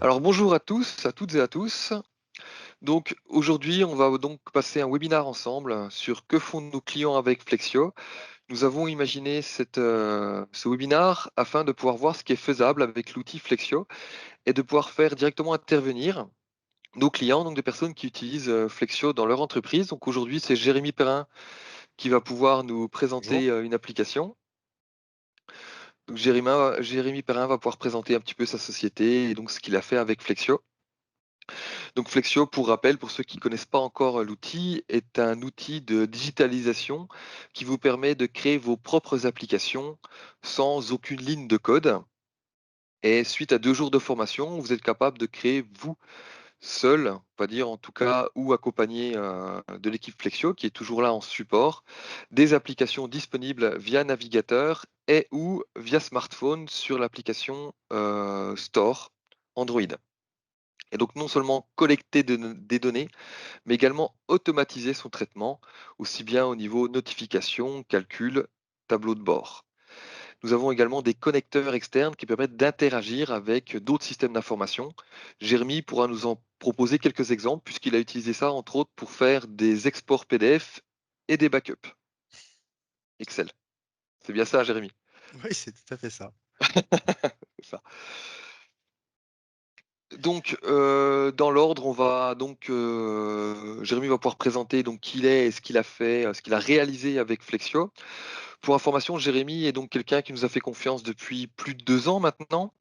Alors bonjour à tous, à toutes et à tous. Donc aujourd'hui, on va donc passer un webinar ensemble sur que font nos clients avec Flexio. Nous avons imaginé ce webinar afin de pouvoir voir ce qui est faisable avec l'outil Flexio et de pouvoir faire directement intervenir nos clients, donc des personnes qui utilisent Flexio dans leur entreprise. Donc aujourd'hui, c'est Jérémy Perrin qui va pouvoir nous Bonjour. présenter une application. Donc Jérémy Perrin va pouvoir présenter un petit peu sa société et donc ce qu'il a fait avec Flexio. Donc Flexio, pour rappel, pour ceux qui ne connaissent pas encore l'outil, est un outil de digitalisation qui vous permet de créer vos propres applications sans aucune ligne de code. Et suite à 2 jours de formation, vous êtes capable de créer vous seul, on va dire en tout cas, ou accompagné de l'équipe Flexio qui est toujours là en support, des applications disponibles via navigateur et ou via smartphone sur l'application Store Android. Et donc non seulement collecter des données, mais également automatiser son traitement, aussi bien au niveau notification, calcul, tableau de bord. Nous avons également des connecteurs externes qui permettent d'interagir avec d'autres systèmes d'information. Jérémy pourra nous en proposer quelques exemples, puisqu'il a utilisé ça, entre autres, pour faire des exports PDF et des backups Excel. C'est bien ça, Jérémy? Oui, c'est tout à fait ça. C'est ça. Donc, dans l'ordre, on va donc, Jérémy va pouvoir présenter donc qui il est et ce qu'il a fait, ce qu'il a réalisé avec Flexio. Pour information, Jérémy est donc quelqu'un qui nous a fait confiance depuis plus de 2 ans maintenant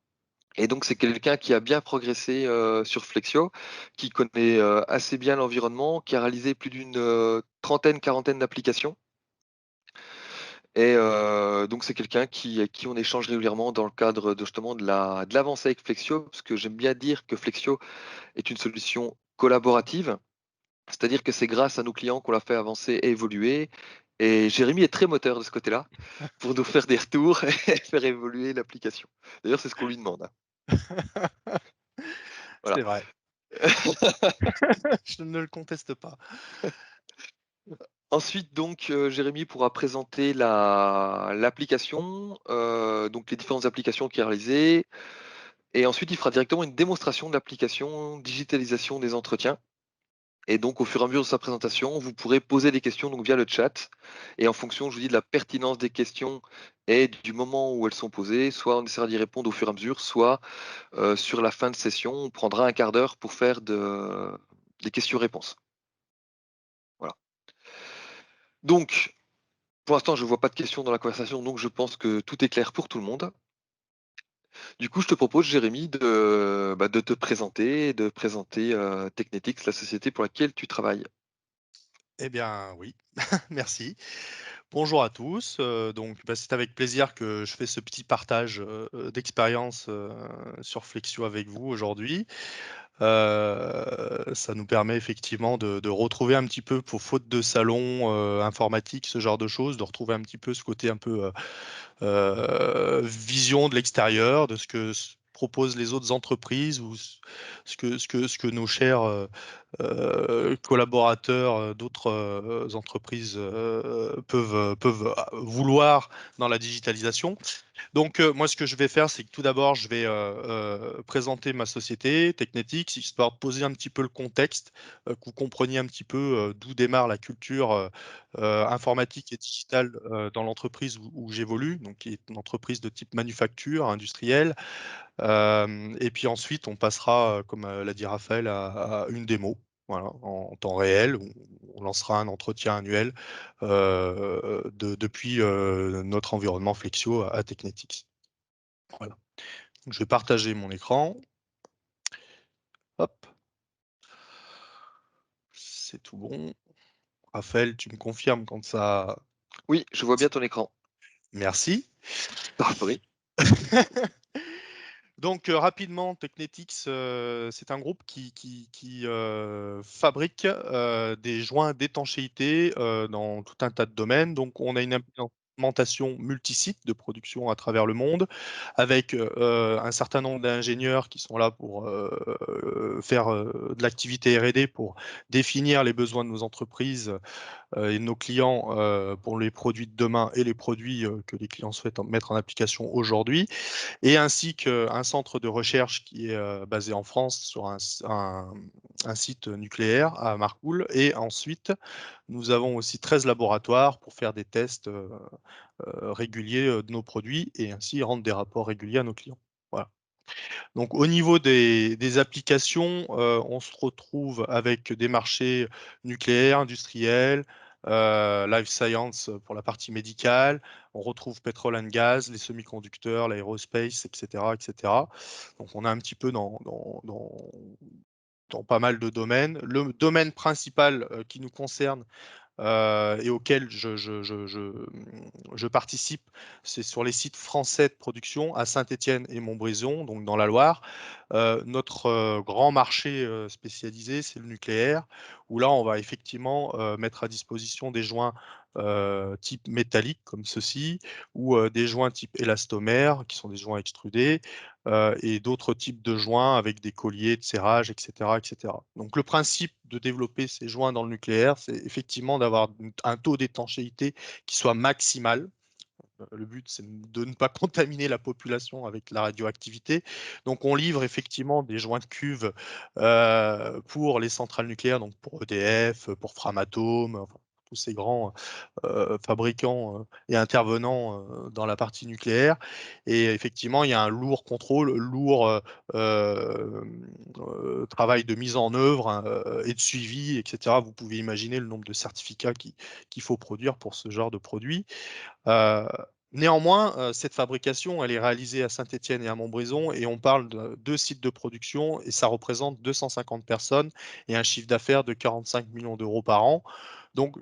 et donc c'est quelqu'un qui a bien progressé, sur Flexio, qui connaît, assez bien l'environnement, qui a réalisé plus d'une, trentaine, quarantaine d'applications et donc c'est quelqu'un avec qui on échange régulièrement dans le cadre de justement de l'avancée avec Flexio, parce que j'aime bien dire que Flexio est une solution collaborative. C'est-à-dire que c'est grâce à nos clients qu'on l'a fait avancer et évoluer. Et Jérémy est très moteur de ce côté-là pour nous faire des retours et faire évoluer l'application. D'ailleurs, c'est ce qu'on lui demande, hein. Voilà. C'est vrai. Je ne le conteste pas. Ensuite, donc, Jérémy pourra présenter l'application, donc les différentes applications qu'il a réalisées. Et ensuite, il fera directement une démonstration de l'application, digitalisation des entretiens. Et donc, au fur et à mesure de sa présentation, vous pourrez poser des questions donc via le chat. Et en fonction, je vous dis, de la pertinence des questions et du moment où elles sont posées, soit on essaiera d'y répondre au fur et à mesure, soit sur la fin de session, on prendra un quart d'heure pour faire des questions-réponses. Voilà. Donc, pour l'instant, je ne vois pas de questions dans la conversation, donc je pense que tout est clair pour tout le monde. Du coup, je te propose, Jérémy, de te présenter et de présenter Technetics, la société pour laquelle tu travailles. Eh bien, oui, merci. Bonjour à tous. C'est avec plaisir que je fais ce petit partage d'expérience sur Flexio avec vous aujourd'hui. Ça nous permet effectivement de retrouver un petit peu, pour faute de salon informatique, ce genre de choses, de retrouver un petit peu ce côté un peu vision de l'extérieur, de ce que proposent les autres entreprises ou ce que nos chers collaborateurs d'autres entreprises peuvent vouloir dans la digitalisation. Donc, moi, ce que je vais faire, c'est que tout d'abord, je vais présenter ma société, Technetics, histoire de poser un petit peu le contexte, que vous compreniez un petit peu d'où démarre la culture informatique et digitale dans l'entreprise où j'évolue, donc qui est une entreprise de type manufacture, industrielle. Et puis ensuite, on passera, comme l'a dit Raphaël, à une démo. Voilà, en temps réel, où on lancera un entretien annuel depuis notre environnement Flexio à Technetics. Voilà. Donc, je vais partager mon écran. Hop, c'est tout bon. Raphaël, tu me confirmes quand ça. Oui, je vois bien ton écran. Merci. Parfait. Donc, rapidement, Technetics, c'est un groupe qui fabrique des joints d'étanchéité dans tout un tas de domaines. Donc, on a une implémentation multisite de production à travers le monde, avec un certain nombre d'ingénieurs qui sont là pour faire de l'activité R&D pour définir les besoins de nos entreprises et nos clients pour les produits de demain et les produits que les clients souhaitent mettre en application aujourd'hui, et ainsi qu'un centre de recherche qui est basé en France sur un site nucléaire à Marcoule. Et ensuite, nous avons aussi 13 laboratoires pour faire des tests réguliers de nos produits et ainsi rendre des rapports réguliers à nos clients. Voilà. Donc au niveau des applications, on se retrouve avec des marchés nucléaires, industriels, life science pour la partie médicale. On retrouve pétrole and gaz, les semi-conducteurs, l'aérospace, etc., etc. Donc on est un petit peu dans pas mal de domaines. Le domaine principal qui nous concerne et auquel je participe, c'est sur les sites français de production à Saint-Étienne et Montbrison, donc dans la Loire. Notre grand marché spécialisé, c'est le nucléaire, où là, on va effectivement mettre à disposition des joints type métallique comme ceci, ou des joints type élastomère, qui sont des joints extrudés, et d'autres types de joints avec des colliers de serrage, etc., etc. Donc le principe de développer ces joints dans le nucléaire, c'est effectivement d'avoir un taux d'étanchéité qui soit maximal. Le but, c'est de ne pas contaminer la population avec la radioactivité. Donc, on livre effectivement des joints de cuve pour les centrales nucléaires, donc pour EDF, pour Framatome, enfin, tous ces grands fabricants et intervenants dans la partie nucléaire. Et effectivement, il y a un lourd contrôle, lourd travail de mise en œuvre hein, et de suivi, etc. Vous pouvez imaginer le nombre de certificats qu'il faut produire pour ce genre de produit. Euh, Néanmoins, cette fabrication, elle est réalisée à Saint-Étienne et à Montbrison, et on parle de 2 sites de production, et ça représente 250 personnes et un chiffre d'affaires de 45 millions d'euros par an. Donc,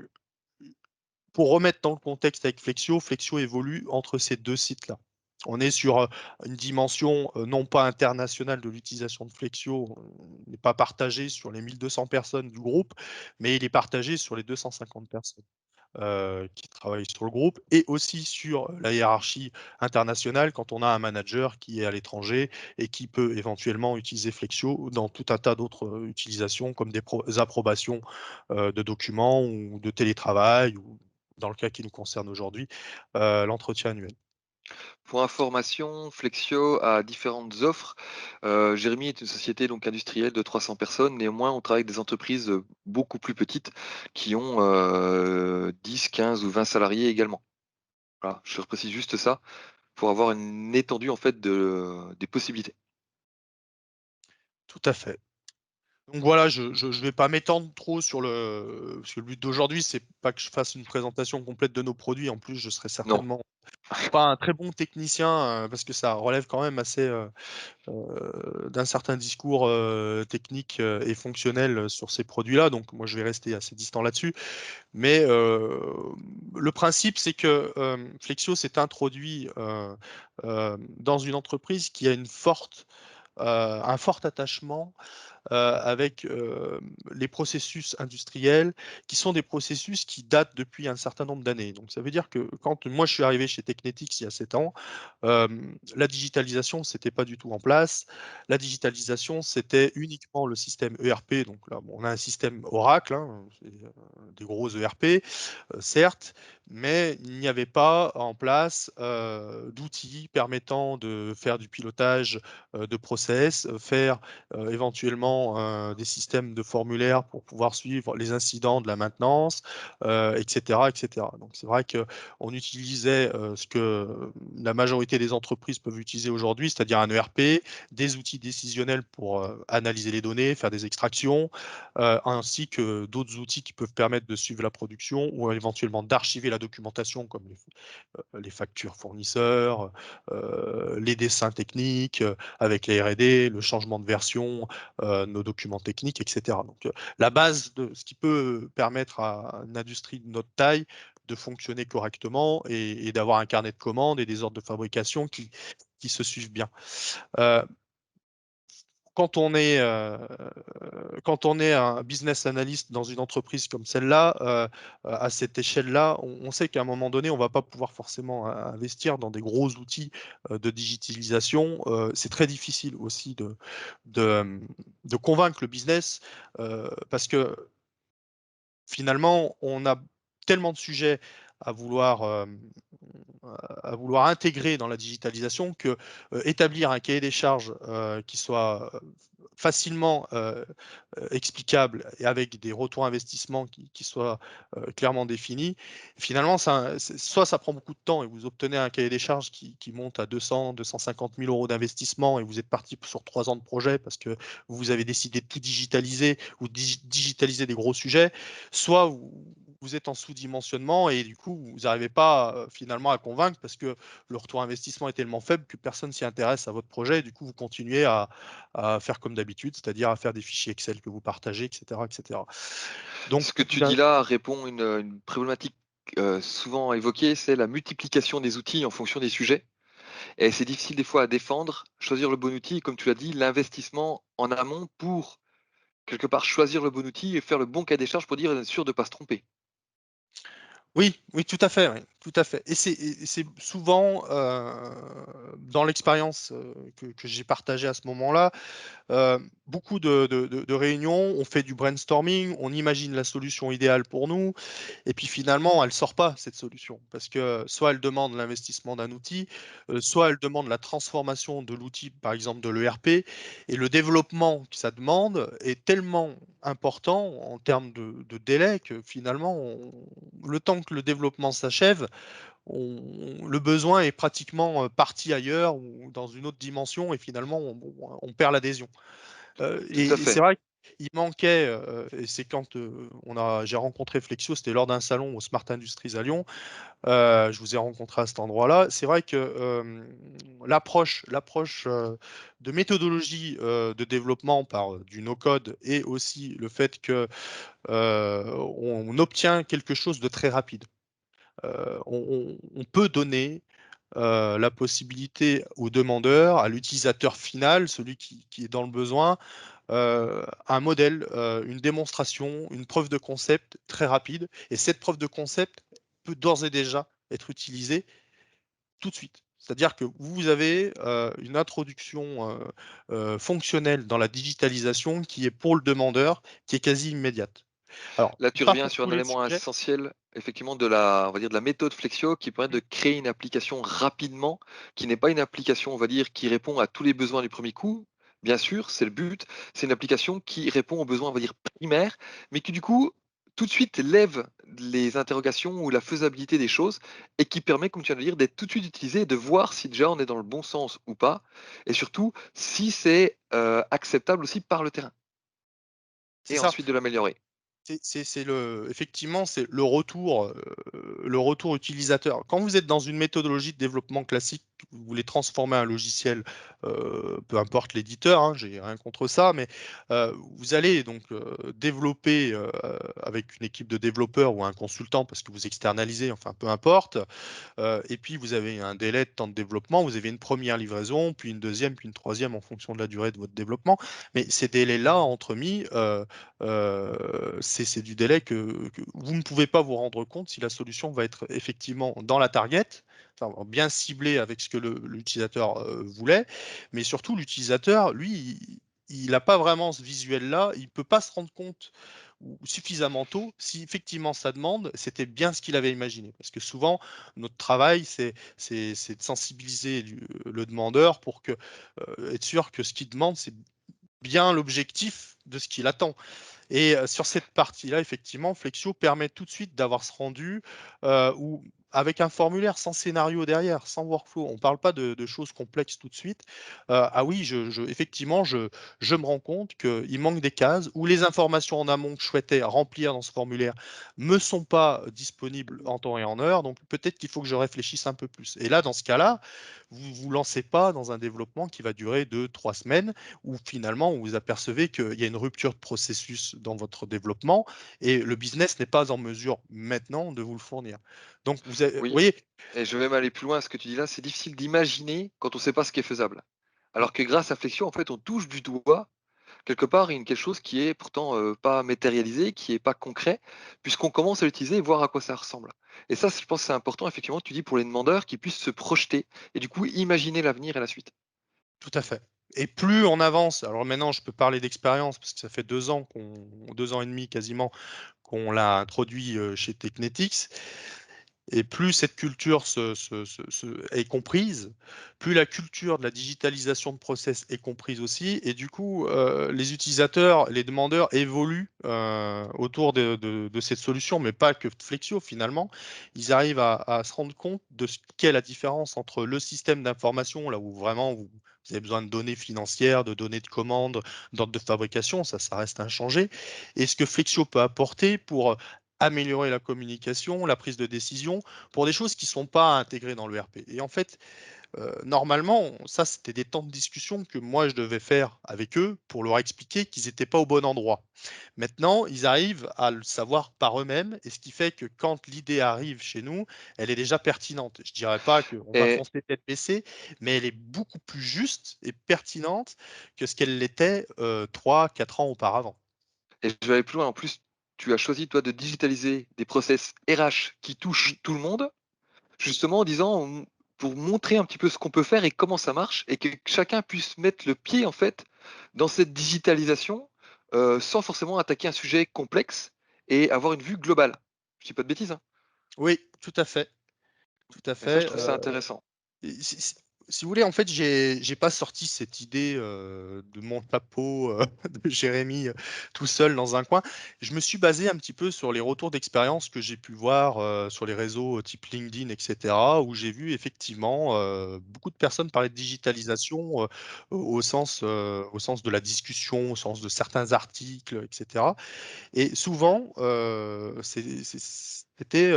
pour remettre dans le contexte avec Flexio, Flexio évolue entre ces 2 sites-là. On est sur une dimension non pas internationale de l'utilisation de Flexio, n'est pas partagé sur les 1200 personnes du groupe, mais il est partagé sur les 250 personnes qui travaillent sur le groupe, et aussi sur la hiérarchie internationale quand on a un manager qui est à l'étranger et qui peut éventuellement utiliser Flexio dans tout un tas d'autres utilisations comme des approbations de documents ou de télétravail, ou dans le cas qui nous concerne aujourd'hui, l'entretien annuel. Pour information, Flexio a différentes offres. Jérémy est une société donc industrielle de 300 personnes. Néanmoins, on travaille avec des entreprises, beaucoup plus petites qui ont, 10, 15 ou 20 salariés également. Voilà, je reprécise juste ça pour avoir une étendue en fait des possibilités. Tout à fait. Donc voilà, je vais pas m'étendre trop sur parce que le but d'aujourd'hui, c'est pas que je fasse une présentation complète de nos produits. En plus, je serai Non, certainement pas un très bon technicien parce que ça relève quand même assez d'un certain discours technique et fonctionnel sur ces produits-là. Donc moi, je vais rester assez distant là-dessus. Mais le principe, c'est que Flexio s'est introduit dans une entreprise qui a un fort attachement avec les processus industriels, qui sont des processus qui datent depuis un certain nombre d'années. Donc ça veut dire que quand moi je suis arrivé chez Technetics il y a 7 ans, la digitalisation, c'était pas du tout en place. La digitalisation, c'était uniquement le système ERP. Donc là, bon, on a un système Oracle, hein, des gros ERP, certes, mais il n'y avait pas en place d'outils permettant de faire du pilotage de process, faire éventuellement des systèmes de formulaires pour pouvoir suivre les incidents de la maintenance, etc., etc. Donc c'est vrai qu'on utilisait ce que la majorité des entreprises peuvent utiliser aujourd'hui, c'est-à-dire un ERP, des outils décisionnels pour analyser les données, faire des extractions, ainsi que d'autres outils qui peuvent permettre de suivre la production ou éventuellement d'archiver la documentation comme les factures fournisseurs, les dessins techniques avec les R&D, le changement de version, nos documents techniques, etc. Donc la base de ce qui peut permettre à une industrie de notre taille de fonctionner correctement et d'avoir un carnet de commandes et des ordres de fabrication qui se suivent bien. Euh, quand on est quand on est un business analyst dans une entreprise comme celle-là, à cette échelle-là, on sait qu'à un moment donné, on ne va pas pouvoir forcément investir dans des gros outils de digitalisation. C'est très difficile aussi de, de convaincre le business parce que finalement, on a tellement de sujets à vouloir, à vouloir intégrer dans la digitalisation que établir un cahier des charges qui soit facilement explicable et avec des retours investissement qui soient clairement définis. Finalement, soit ça prend beaucoup de temps et vous obtenez un cahier des charges qui monte à 200, 250 000 euros d'investissement et vous êtes parti sur 3 ans de projet parce que vous avez décidé de tout digitaliser ou digitaliser des gros sujets, soit vous êtes en sous-dimensionnement et du coup, vous n'arrivez pas finalement à convaincre parce que le retour investissement est tellement faible que personne s'y intéresse à votre projet et du coup, vous continuez à faire comme d'habitude, c'est-à-dire à faire des fichiers Excel que vous partagez, etc., etc. Donc, Ce que tu dis là répond à une problématique, souvent évoquée, c'est la multiplication des outils en fonction des sujets et c'est difficile des fois à défendre, choisir le bon outil et comme tu l'as dit, l'investissement en amont pour, quelque part, choisir le bon outil et faire le bon cahier des charges pour dire: «Être sûr de ne pas se tromper». oui, oui, tout à fait, oui, tout à fait. Et c'est souvent dans l'expérience que j'ai partagée à ce moment-là, beaucoup de réunions, on fait du brainstorming, on imagine la solution idéale pour nous, et puis finalement, elle sort pas cette solution parce que soit elle demande l'investissement d'un outil, soit elle demande la transformation de l'outil, par exemple de l'ERP, et le développement que ça demande est tellement important en termes de délai que finalement, le temps que le développement s'achève, le besoin est pratiquement parti ailleurs ou dans une autre dimension et finalement on perd l'adhésion. Tout à Et c'est fait. vrai qu'il manquait, et c'est quand j'ai rencontré Flexio, c'était lors d'un salon au Smart Industries à Lyon. Je vous ai rencontré à cet endroit-là. C'est vrai que l'approche de méthodologie de développement par du no-code et aussi le fait que on obtient quelque chose de très rapide. On peut donner la possibilité au demandeur, à l'utilisateur final, celui qui est dans le besoin, un modèle, une démonstration, une preuve de concept très rapide. Et cette preuve de concept peut d'ores et déjà être utilisée tout de suite. C'est-à-dire que vous avez une introduction fonctionnelle dans la digitalisation qui est pour le demandeur, qui est quasi immédiate. Alors, Là, tu pas reviens pour sur tous un les élément sujets. essentiel, effectivement, de la on va dire, de la méthode Flexio qui permet Mm. de créer une application rapidement, qui n'est pas une application, on va dire, qui répond à tous les besoins du premier coup. Bien sûr, c'est le but. C'est une application qui répond aux besoins, on va dire, primaires, mais qui, du coup, tout de suite lève les interrogations ou la faisabilité des choses et qui permet, comme tu viens de le dire, d'être tout de suite utilisé et de voir si déjà on est dans le bon sens ou pas et surtout si c'est, acceptable aussi par le terrain C'est et ça. ensuite de l'améliorer. Effectivement, c'est le retour utilisateur. Quand vous êtes dans une méthodologie de développement classique, vous voulez transformer un logiciel, peu importe l'éditeur, hein, j'ai rien contre ça, mais vous allez donc développer avec une équipe de développeurs ou un consultant parce que vous externalisez, enfin peu importe. Et puis, vous avez un délai de temps de développement. Vous avez une première livraison, puis une deuxième, puis une troisième en fonction de la durée de votre développement. Mais ces délais-là entremis, c'est du délai que vous ne pouvez pas vous rendre compte si la solution va être effectivement dans la target, enfin, bien ciblée avec ce que l'utilisateur voulait. Mais surtout, l'utilisateur, lui, il n'a pas vraiment ce visuel-là. Il ne peut pas se rendre compte ou suffisamment tôt si effectivement sa demande, c'était bien ce qu'il avait imaginé. Parce que souvent, notre travail, c'est de sensibiliser le demandeur pour être sûr que ce qu'il demande, c'est bien l'objectif de ce qu'il attend. Et sur cette partie-là, effectivement, Flexio permet tout de suite d'avoir ce rendu où, avec un formulaire sans scénario derrière, sans workflow, on ne parle pas de choses complexes tout de suite. Ah oui, effectivement, je me rends compte qu'il manque des cases où les informations en amont que je souhaitais remplir dans ce formulaire ne me sont pas disponibles en temps et en heure. Donc peut-être qu'il faut que je réfléchisse un peu plus. Et là, dans ce cas-là, vous ne vous lancez pas dans un développement qui va durer 2, 3 semaines où finalement vous apercevez qu'il y a une rupture de processus dans votre développement et le business n'est pas en mesure maintenant de vous le fournir. Donc vous Oui. voyez, Et je vais même aller plus loin, ce que tu dis là, c'est difficile d'imaginer quand on ne sait pas ce qui est faisable. mm, Alors que grâce à Flexion, en fait, on touche du doigt quelque part quelque chose qui est pourtant pas matérialisé, qui est pas concret, puisqu'on commence à l'utiliser et voir à quoi ça ressemble. Et ça, je pense que c'est important, effectivement, tu dis pour les demandeurs qui puissent se projeter et du coup imaginer l'avenir et la suite. tout à fait. Et plus on avance, alors maintenant je peux parler d'expérience parce que ça fait 2 ans 2 ans et demi quasiment qu'on l'a introduit chez Technetics. Et plus cette culture est comprise, plus la culture de la digitalisation de process est comprise aussi. Et du coup, les utilisateurs, les demandeurs évoluent autour de cette solution, mais pas que Flexio finalement. Ils arrivent à se rendre compte de ce qu'est la différence entre le système d'information, là où vraiment vous avez besoin de données financières, de données de commande, d'ordre de fabrication, ça reste inchangé. Et ce que Flexio peut apporter pour améliorer la communication, la prise de décision, pour des choses qui ne sont pas intégrées dans le RP. Et en fait, normalement, ça, c'était des temps de discussion que moi, je devais faire avec eux pour leur expliquer qu'ils n'étaient pas au bon endroit. Maintenant, ils arrivent à le savoir par eux-mêmes, et ce qui fait que quand l'idée arrive chez nous, elle est déjà pertinente. Je ne dirais pas qu'on va Et, foncer tête baissée, mais elle est beaucoup plus juste et pertinente que ce qu'elle l'était 3, 4 ans auparavant. et je vais aller plus loin. En plus, tu as choisi, toi, de digitaliser des process RH qui touchent Oui, tout le monde, justement en disant, pour montrer un petit peu ce qu'on peut faire et comment ça marche, et que chacun puisse mettre le pied, en fait, dans cette digitalisation, sans forcément attaquer un sujet complexe et avoir une vue globale. Je dis pas de bêtises, hein. oui, tout à fait. Tout à Et ça, je fait. trouve ça intéressant. Et si vous voulez, en fait, j'ai pas sorti cette idée de mon chapeau de Jérémy tout seul dans un coin. Je me suis basé un petit peu sur les retours d'expérience que j'ai pu voir sur les réseaux type LinkedIn, etc., où j'ai vu effectivement beaucoup de personnes parler de digitalisation au sens de la discussion, au sens de certains articles, etc. Et souvent, c'était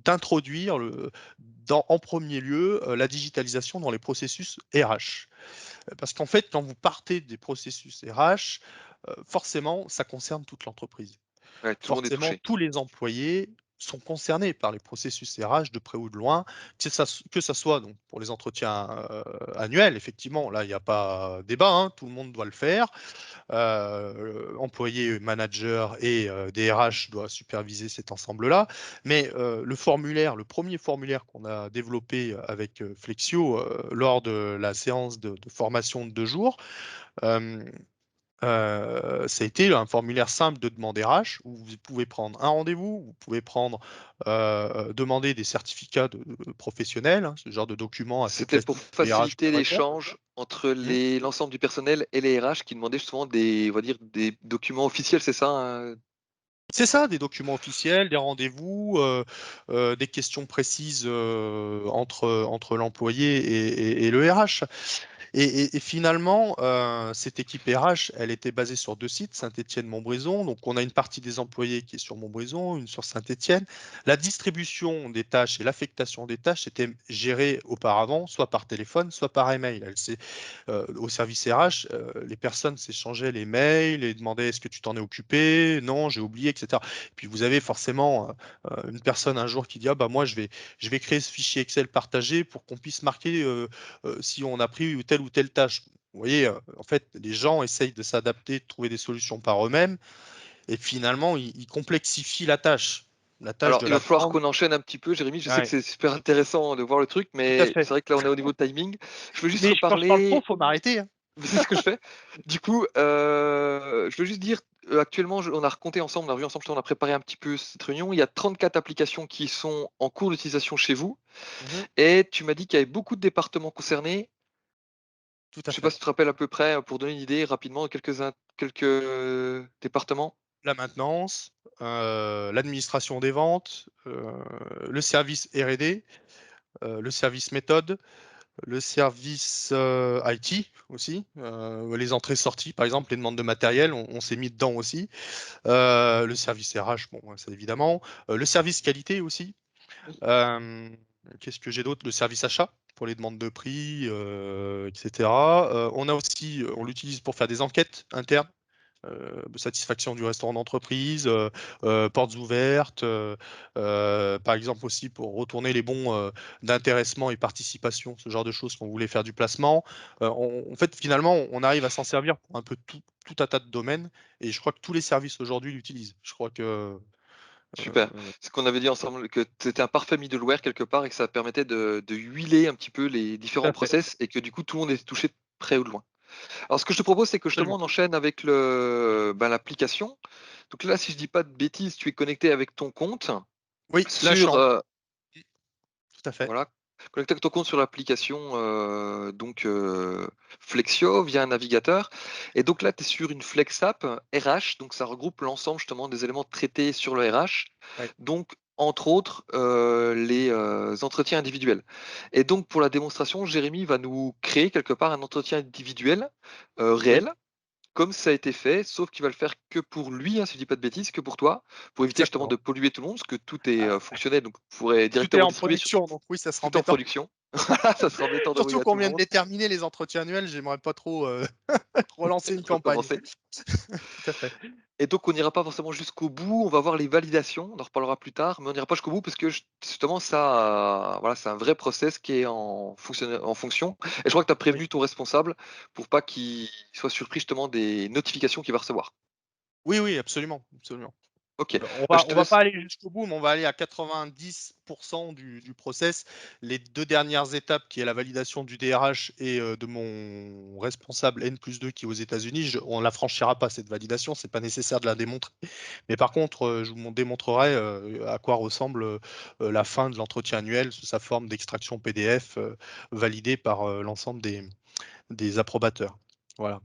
d'introduire en premier lieu la digitalisation dans les processus RH. Parce qu'en fait, quand vous partez des processus RH, forcément, ça concerne toute l'entreprise. Ouais, tout le monde est Forcément, touché. tous les employés sont concernés par les processus RH de près ou de loin, que ça soit donc, pour les entretiens annuels, effectivement, là, il n'y a pas débat, hein, tout le monde doit le faire. Employé, manager et DRH doit superviser cet ensemble-là. Mais le formulaire, le premier formulaire qu'on a développé avec Flexio lors de la séance de formation de 2 jours, euh, ça a été un formulaire simple de demande RH où vous pouvez prendre un rendez-vous, vous pouvez prendre, demander des certificats de professionnels, hein, ce genre de documents assez C'était pour classiques que les RH faciliter devraient faire. l'échange entre Mmh. l'ensemble du personnel et les RH qui demandaient justement des, on va dire, des documents officiels, c'est ça, hein? C'est ça, des documents officiels, des rendez-vous, des questions précises entre l'employé et le RH. Et finalement, cette équipe RH, elle était basée sur 2 sites, Saint-Étienne-Montbrison. Donc, on a une partie des employés qui est sur Montbrison, une sur Saint-Étienne. La distribution des tâches et l'affectation des tâches était gérée auparavant, soit par téléphone, soit par email. Au service RH, les personnes s'échangeaient les mails et demandaient est-ce que tu t'en es occupé? Non, j'ai oublié, etc. Et puis vous avez forcément une personne un jour qui dit ah bah moi je vais créer ce fichier Excel partagé pour qu'on puisse marquer si on a pris telle ou telle tâche. Vous voyez, en fait, les gens essayent de s'adapter, de trouver des solutions par eux-mêmes, et finalement, ils complexifient la tâche Alors, de il va la falloir demande. qu'on enchaîne un petit peu, Jérémy. Je sais que Ouais, c'est super intéressant de voir le truc, tout à mais fait. c'est vrai que là, on est au niveau de timing. Je veux juste Mais quand je parle trop, reparler. faut m'arrêter, hein. C'est ce que je fais. Du coup, je veux juste dire, actuellement, on a recompté ensemble, on a vu ensemble, on a préparé un petit peu cette réunion. Il y a 34 applications qui sont en cours d'utilisation chez vous. Mhm, Et tu m'as dit qu'il y avait beaucoup de départements concernés. tout à Je sais pas fait. si tu te rappelles à peu près, pour donner une idée rapidement de quelques départements. La maintenance, l'administration des ventes, le service R&D, le service méthode, le service IT aussi, les entrées-sorties, par exemple, les demandes de matériel, on s'est mis dedans aussi. Le service RH, bon, ça évidemment. Le service qualité aussi. Euh, Qu'est-ce que j'ai d'autre? Le service achat pour les demandes de prix, etc. On a aussi, on l'utilise pour faire des enquêtes internes de satisfaction du restaurant d'entreprise, portes ouvertes, par exemple aussi pour retourner les bons d'intéressement et participation, ce genre de choses quand vous voulez faire du placement. En fait, finalement, on arrive à s'en servir pour un peu tout un tas de domaines, et je crois que tous les services aujourd'hui l'utilisent. Je crois que Super. C'est ce qu'on avait dit ensemble, que c'était un parfait middleware quelque part et que ça permettait de huiler un petit peu les tout différents à fait, process et que du coup tout le monde était touché de près ou de loin. Alors ce que je te propose, c'est que justement absolument. on enchaîne avec l'application. Donc là, si je dis pas de bêtises, tu es connecté avec ton compte Oui, là, je suis sur, en tout à fait. voilà, connecté avec ton compte sur l'application, Flexio via un navigateur et donc là, tu es sur une Flex App RH, donc ça regroupe l'ensemble justement des éléments traités sur le RH, Ouais. donc entre autres, les, entretiens individuels et donc pour la démonstration, Jérémy va nous créer quelque part un entretien individuel, Oui, réel comme ça a été fait, sauf qu'il va le faire que pour lui, hein, si je dis pas de bêtises, que pour toi, pour éviter justement de exactement. polluer tout le monde, parce que tout est, Ah, fonctionnel, donc vous pourrez tout est directement en distribuer sur production, donc oui, ça sera tout est en embêtant. production. Ça sera embêtant d'envoyer Surtout à qu'on tout le vient de monde déterminer les entretiens annuels, j'aimerais pas trop, relancer une campagne. recommencer Tout à fait. et donc on n'ira pas forcément jusqu'au bout, on va voir les validations, on en reparlera plus tard, mais on n'ira pas jusqu'au bout parce que justement ça, voilà, c'est un vrai process qui est en fonction et je crois que tu as Oui. prévenu ton responsable pour pas qu'il soit surpris justement des notifications qu'il va recevoir. Oui, oui, absolument, absolument. OK, On bah, va je te on va laisse pas aller jusqu'au bout, mais on va aller à 90 du process. Les 2 dernières étapes, qui est la validation du DRH et de mon responsable N+2 qui est aux États-Unis, on la franchira pas cette validation, c'est pas nécessaire de la démontrer. Mais par contre, je vous démontrerai, à quoi ressemble, la fin de l'entretien annuel sous sa forme d'extraction PDF, validée par, l'ensemble des approbateurs. Voilà.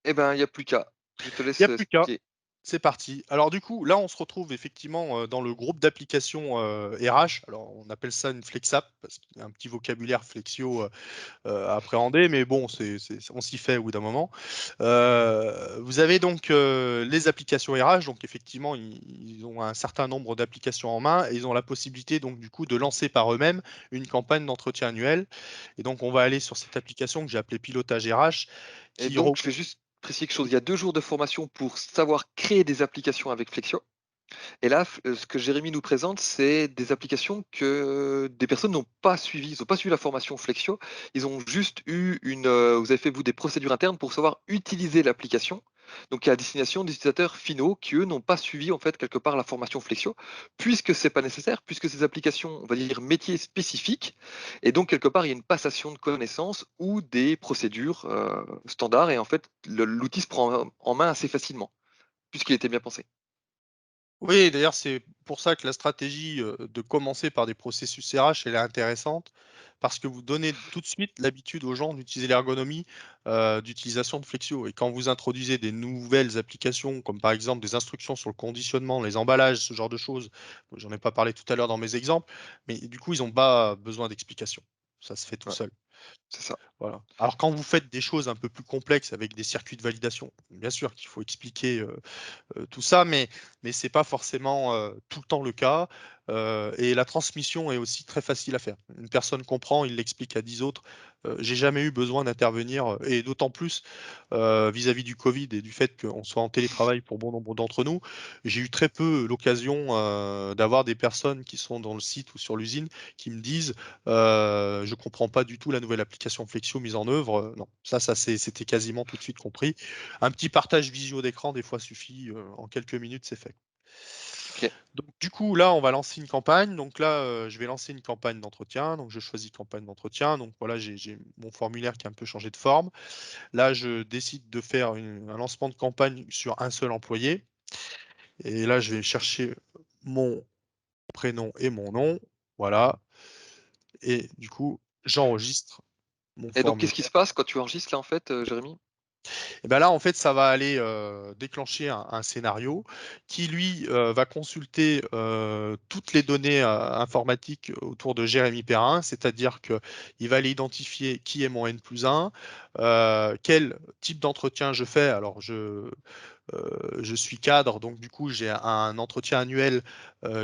eh ben, il y a plus qu'à. Je te Il y laisse, a plus qu'à. expliquer. C'est parti. Alors du coup, là, on se retrouve effectivement dans le groupe d'applications RH. Alors, on appelle ça une FlexApp parce qu'il y a un petit vocabulaire flexio à appréhender, mais bon, on s'y fait au bout d'un moment. Vous avez donc les applications RH. Donc effectivement, ils ont un certain nombre d'applications en main et ils ont la possibilité donc du coup de lancer par eux-mêmes une campagne d'entretien annuel. Et donc, on va aller sur cette application que j'ai appelée Pilotage RH, Et qui donc, je vais juste préciser quelque chose. Il y a 2 jours de formation pour savoir créer des applications avec Flexio. Et là, ce que Jérémy nous présente, c'est des applications que des personnes n'ont pas suivies. Ils n'ont pas suivi la formation Flexio. Ils ont juste eu vous avez fait, vous, des procédures internes pour savoir utiliser l'application. Donc, à destination des utilisateurs finaux qui, eux, n'ont pas suivi, en fait, quelque part la formation Flexio, puisque c'est pas nécessaire, puisque ces applications, on va dire, métiers spécifiques. Et donc, quelque part, il y a une passation de connaissances ou des procédures standards. Et en fait, l'outil se prend en main assez facilement, puisqu'il était bien pensé. Oui, d'ailleurs, c'est pour ça que la stratégie, de commencer par des processus RH, elle est intéressante parce que vous donnez tout de suite l'habitude aux gens d'utiliser l'ergonomie, d'utilisation de Flexio et quand vous introduisez des nouvelles applications comme par exemple des instructions sur le conditionnement, les emballages, ce genre de choses, j'en ai pas parlé tout à l'heure dans mes exemples, mais du coup, ils ont pas besoin d'explications. Ça se fait tout Ouais, seul. c'est ça. Voilà. Alors quand vous faites des choses un peu plus complexes avec des circuits de validation, bien sûr qu'il faut expliquer, tout ça, mais c'est pas forcément, tout le temps le cas, et la transmission est aussi très facile à faire. Une personne comprend, il l'explique à 10 autres. J'ai jamais eu besoin d'intervenir, et d'autant plus, vis-à-vis du covid et du fait qu'on soit en télétravail pour bon nombre d'entre nous, j'ai eu très peu l'occasion, d'avoir des personnes qui sont dans le site ou sur l'usine qui me disent: «Je comprends pas du tout la nouvelle application Flexio mise en œuvre», non, c'était quasiment tout de suite compris. Un petit partage visio d'écran, des fois, suffit, en quelques minutes, c'est fait. OK. Donc du coup, là, on va lancer une campagne. Donc là, je vais lancer une campagne d'entretien. Donc je choisis campagne d'entretien. Donc voilà, j'ai mon formulaire qui a un peu changé de forme. Là, je décide de faire un lancement de campagne sur un seul employé. Et là, je vais chercher mon prénom et mon nom. Voilà. Et du coup, j'enregistre mon Et donc qu'est-ce qui formulaire. se passe quand tu enregistres là, en fait, Jérémy? Et ben là, en fait, ça va aller, déclencher un scénario qui lui, va consulter, toutes les données, informatiques autour de Jérémy Perrin. C'est-à-dire qu'il va aller identifier qui est mon N+1, quel type d'entretien je fais. Alors je suis cadre, donc du coup, j'ai un entretien annuel,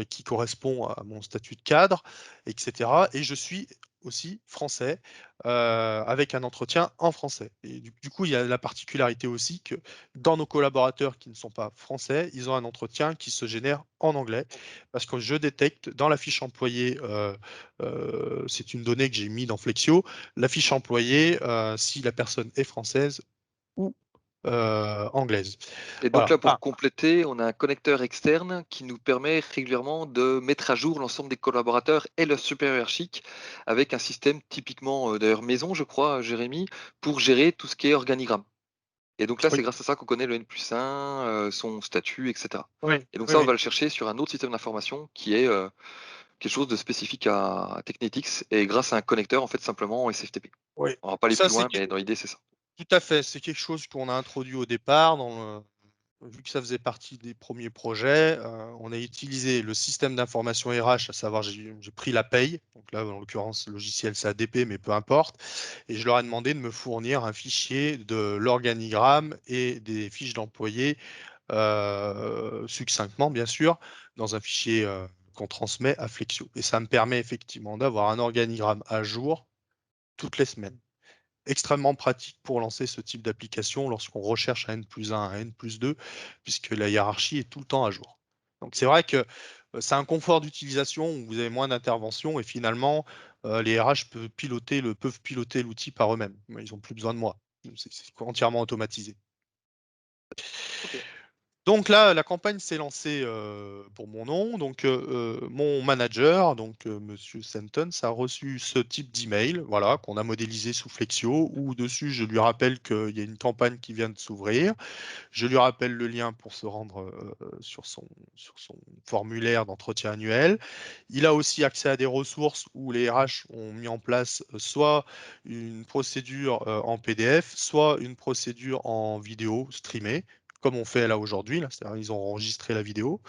qui correspond à mon statut de cadre, et cetera, et je suis aussi français, avec un entretien en français et du coup, il y a la particularité aussi que dans nos collaborateurs qui ne sont pas français, ils ont un entretien qui se génère en anglais parce que je détecte dans la fiche employée, c'est une donnée que j'ai mis dans Flexio, la fiche employée, si la personne est française ou, anglaise. Et donc Voilà. là, pour compléter, on a un connecteur externe qui nous permet régulièrement de mettre à jour l'ensemble des collaborateurs et leur supérieur hiérarchique avec un système typiquement, d'ailleurs maison, je crois, Jérémy, pour gérer tout ce qui est organigramme. Et donc là, Oui, c'est grâce à ça qu'on connaît le N+1, son statut et cetera. oui, Et donc oui, ça, on va oui. le chercher sur un autre système d'information qui est, quelque chose de spécifique à Technetics et grâce à un connecteur, en fait, simplement en SFTP. Oui. On va pas aller Ça, plus c'est loin, mais dans l'idée, c'est ça. tout à fait, c'est quelque chose qu'on a introduit au départ vu que ça faisait partie des premiers projets, on a utilisé le système d'information RH, à savoir j'ai pris la paye, donc là, en l'occurrence, le logiciel c'est ADP, mais peu importe, et je leur ai demandé de me fournir un fichier de l'organigramme et des fiches d'employés, succinctement, bien sûr, dans un fichier, qu'on transmet à Flexio. Et ça me permet effectivement d'avoir un organigramme à jour toutes les semaines. Extrêmement pratique pour lancer ce type d'application lorsqu'on recherche un N+1, un N+2, puisque la hiérarchie est tout le temps à jour. Donc c'est vrai que c'est un confort d'utilisation où vous avez moins d'intervention et finalement les RH peuvent piloter l'outil par eux-mêmes. Ils n'ont plus besoin de moi. C'est entièrement automatisé. OK. Donc là, la campagne s'est lancée, pour mon nom. Donc, mon manager, donc, monsieur Sentence, a reçu ce type d'email, voilà, qu'on a modélisé sous Flexio, où dessus je lui rappelle qu'il y a une campagne qui vient de s'ouvrir. Je lui rappelle le lien pour se rendre, sur son formulaire d'entretien annuel. Il a aussi accès à des ressources où les RH ont mis en place, soit une procédure, en PDF, soit une procédure en vidéo streamée, comme on fait là aujourd'hui, là, c'est-à-dire ils ont enregistré la vidéo,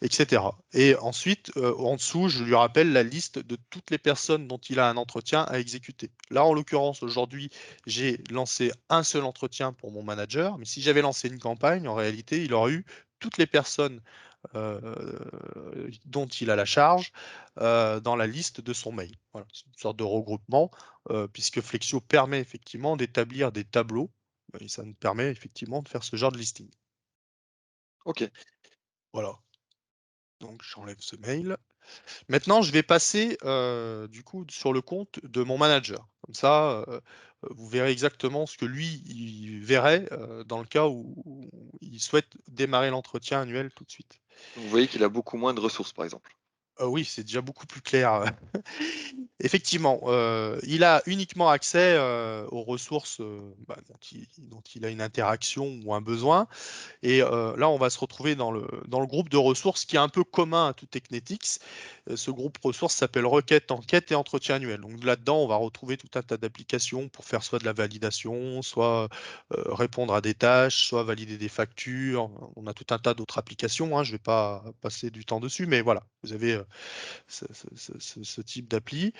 etc. Et ensuite, en dessous, je lui rappelle la liste de toutes les personnes dont il a un entretien à exécuter. Là, en l'occurrence, aujourd'hui, j'ai lancé un seul entretien pour mon manager, mais si j'avais lancé une campagne, en réalité, il aurait eu toutes les personnes dont il a la charge dans la liste de son mail. Voilà, c'est une sorte de regroupement, puisque Flexio permet effectivement d'établir des tableaux, et ça nous permet effectivement de faire ce genre de listing. OK. Voilà, donc j'enlève ce mail. Maintenant, je vais passer, du coup, sur le compte de mon manager. Comme ça, vous verrez exactement ce que lui, il verrait, dans le cas où il souhaite démarrer l'entretien annuel tout de suite. Donc vous voyez qu'il a beaucoup moins de ressources, par exemple. Oui, c'est déjà beaucoup plus clair. Effectivement, il a uniquement accès, aux ressources, bah, dont il a une interaction ou un besoin. Et là, on va se retrouver dans le groupe de ressources qui est un peu commun à tout Technetics. Ce groupe ressources s'appelle requête, enquête et entretien annuel. Donc là-dedans, on va retrouver tout un tas d'applications pour faire soit de la validation, soit répondre à des tâches, soit valider des factures. On a tout un tas d'autres applications, hein. Je ne vais pas passer du temps dessus, mais voilà, vous avez ce type d'appli.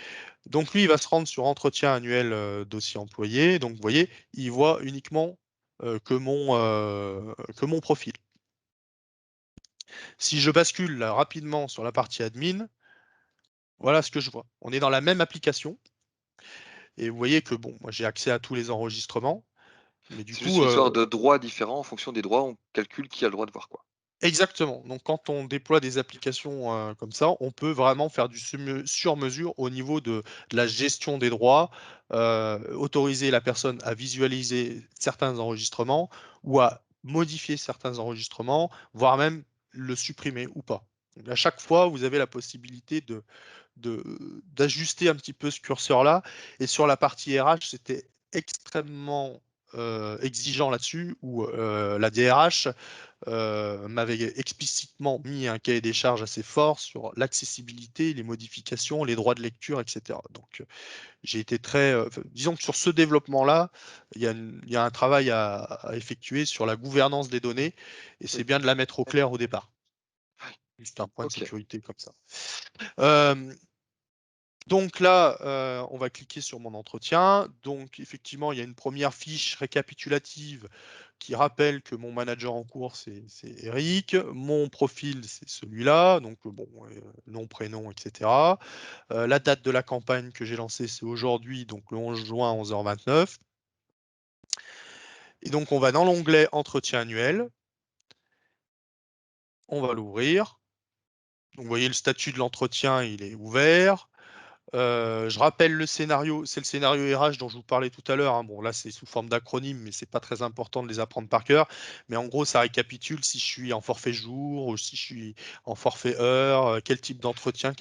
Donc lui, il va se rendre sur entretien annuel dossier employé. Donc vous voyez, il voit uniquement que mon profil. Si je bascule là, rapidement sur la partie admin, voilà ce que je vois. On est dans la même application et vous voyez que bon, moi j'ai accès à tous les enregistrements, mais du C'est juste coup, une histoire de droits différents. En fonction des droits, on calcule qui a le droit de voir quoi. exactement. Donc quand on déploie des applications comme ça, on peut vraiment faire du sur-mesure au niveau de la gestion des droits, autoriser la personne à visualiser certains enregistrements ou à modifier certains enregistrements, voire même le supprimer ou pas. Donc, à chaque fois, vous avez la possibilité d'ajuster un petit peu ce curseur-là. Et sur la partie RH, c'était extrêmement exigeant là-dessus, où la DRH m'avait explicitement mis un cahier des charges assez fort sur l'accessibilité, les modifications, les droits de lecture, etc. Donc j'ai été très, disons que sur ce développement-là, il y a un travail à effectuer sur la gouvernance des données, et c'est Oui. bien de la mettre au clair au départ. Juste un point de OK. sécurité comme ça. Euh, Donc là, on va cliquer sur mon entretien. Donc effectivement, il y a une première fiche récapitulative qui rappelle que mon manager en cours, c'est Eric. Mon profil, c'est celui-là. Donc bon, nom, prénom, etc. La date de la campagne que j'ai lancée, c'est aujourd'hui, donc le 11 juin, 11h29. Et donc on va dans l'onglet entretien annuel. On va l'ouvrir. Donc vous voyez le statut de l'entretien, il est ouvert. Je rappelle le scénario, c'est le scénario RH dont je vous parlais tout à l'heure, hein. Bon, là, c'est sous forme d'acronyme, mais c'est pas très important de les apprendre par cœur. Mais en gros, ça récapitule si je suis en forfait jour ou si je suis en forfait heure, quel type d'entretien,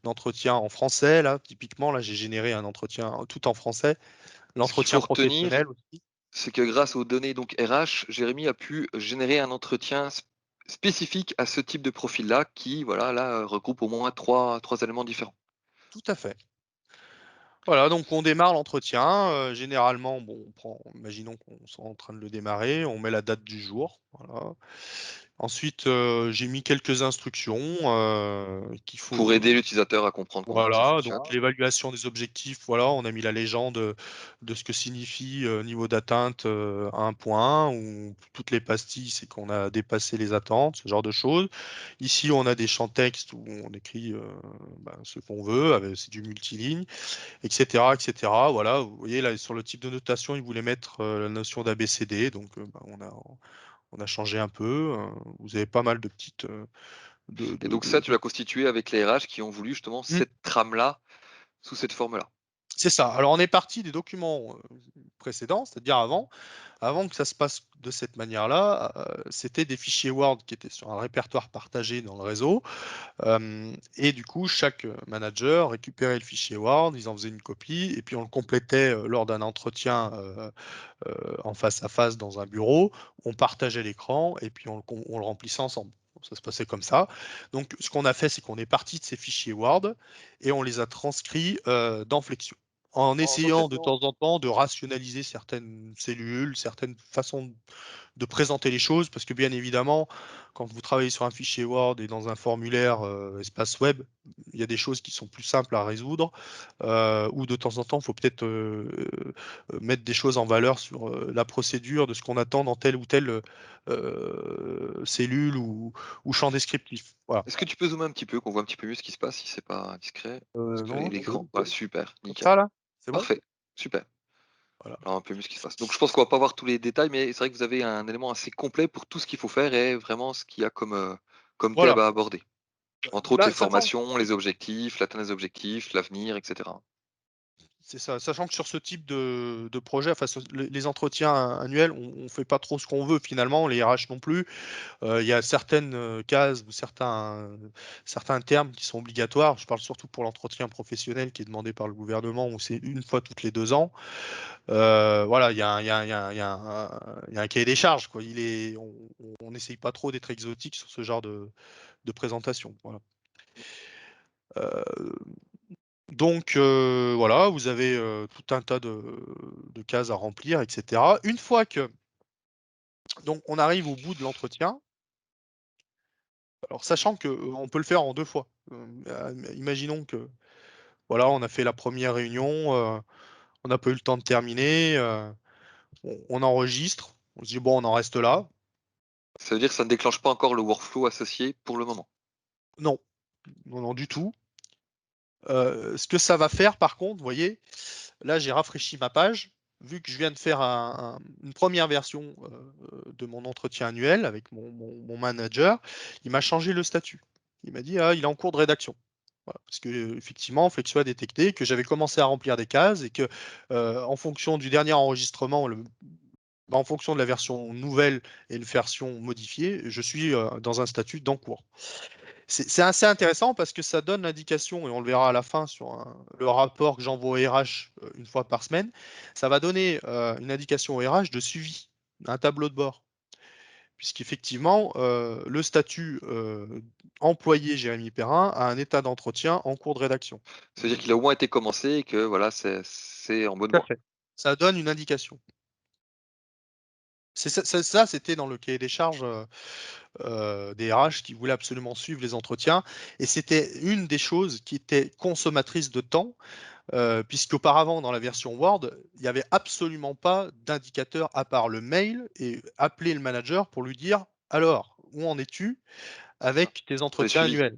d'entretien en français. Là, typiquement, là, j'ai généré un entretien tout en français. Ce qu'il L'entretien faut retenir professionnel aussi. c'est que grâce aux données donc RH, Jérémy a pu générer un entretien spécifique à ce type de profil-là qui, voilà, là, regroupe au moins trois éléments différents. Tout à fait. Voilà, donc on démarre l'entretien. Généralement, bon, imaginons qu'on soit en train de le démarrer, on met la date du jour. Voilà. Ensuite, j'ai mis quelques instructions qu'il Pour faut. aider l'utilisateur à comprendre comment ça Voilà, donc fonctionne. l'évaluation des objectifs, voilà, on a mis la légende de ce que signifie niveau d'atteinte à un point, où toutes les pastilles, c'est qu'on a dépassé les attentes, ce genre de choses. Ici, on a des champs texte où on écrit ce qu'on veut, c'est du multiligne, etc., etc. Voilà, vous voyez là sur le type de notation, ils voulaient mettre la notion d'ABCD, donc on a changé un peu. Vous avez pas mal de petites Et donc ça, tu l'as constitué avec les RH qui ont voulu justement Hmm. cette trame-là, sous cette forme-là. C'est ça. Alors on est parti des documents précédents, c'est-à-dire avant que ça se passe de cette manière-là, c'était des fichiers Word qui étaient sur un répertoire partagé dans le réseau. Et du coup, chaque manager récupérait le fichier Word, ils en faisaient une copie, et puis on le complétait lors d'un entretien en face à face dans un bureau. On partageait l'écran et puis on le remplissait ensemble. Ça se passait comme ça. Donc, ce qu'on a fait, c'est qu'on est parti de ces fichiers Word et on les a transcrits dans Flexio, en essayant de temps en temps de rationaliser certaines cellules, certaines façons de présenter les choses, parce que bien évidemment, quand vous travaillez sur un fichier Word et dans un formulaire espace web, il y a des choses qui sont plus simples à résoudre, ou de temps en temps, il faut peut-être mettre des choses en valeur sur la procédure de ce qu'on attend dans telle ou telle cellule ou champ descriptif. Voilà. Est-ce que tu peux zoomer un petit peu, qu'on voit un petit peu mieux ce qui se passe, si c'est pas discret? Parce que Non, l'écran, voilà, super, comme nickel. ça là, c'est bon? Parfait, super. Voilà. Alors un peu mieux ce qui se passe. Donc je pense qu'on va pas voir tous les détails, mais c'est vrai que vous avez un élément assez complet pour tout ce qu'il faut faire et vraiment ce qu'il y a comme thème Voilà. à aborder. Entre autres les Là, sachant formations, les objectifs, l'atteinte des objectifs, l'avenir, et cetera. C'est ça, sachant que sur ce type de projet, enfin, les entretiens annuels, on ne fait pas trop ce qu'on veut finalement, les RH non plus. Il y a certaines cases ou certains termes qui sont obligatoires. Je parle surtout pour l'entretien professionnel qui est demandé par le gouvernement, où c'est une fois toutes les 2 ans. Voilà, il y a un, il y a un- il y a un- il y a il y a un cahier des charges, quoi. On n'essaye pas trop d'être exotique sur ce genre de présentation. Voilà. Euh, Donc voilà, vous avez tout un tas de cases à remplir, etc. Une fois que donc on arrive au bout de l'entretien, alors sachant que on peut le faire en 2 fois. Imaginons que voilà, on a fait la première réunion, on n'a pas eu le temps de terminer, on enregistre, on se dit bon, on en reste là. Ça veut dire que ça ne déclenche pas encore le workflow associé pour le moment. Non, non, non du tout. Ce que ça va faire, par contre, vous voyez, là j'ai rafraîchi ma page. Vu que je viens de faire une première version de mon entretien annuel avec mon manager, il m'a changé le statut. Il m'a dit, ah, il est en cours de rédaction. Voilà, parce que effectivement, Flexo a détecté que j'avais commencé à remplir des cases et que, en fonction du dernier enregistrement, en fonction de la version nouvelle et une version modifiée, je suis dans un statut d'en cours. C'est assez intéressant parce que ça donne l'indication, et on le verra à la fin sur le rapport que j'envoie au RH une fois par semaine, ça va donner une indication au RH de suivi, un tableau de bord. Puisqu'effectivement, le statut employé Jérémy Perrin a un état d'entretien en cours de rédaction. Ça veut dire qu'il a au moins été commencé et que voilà, c'est en bonne Tout à voie. fait. Ça donne une indication. Ça, c'était dans le cahier des charges des RH qui voulaient absolument suivre les entretiens. Et c'était une des choses qui était consommatrice de temps, puisqu'auparavant, dans la version Word, il n'y avait absolument pas d'indicateur à part le mail et appeler le manager pour lui dire alors, où en es-tu C'est ça. avec tes Pour les entretiens suivis. annuels?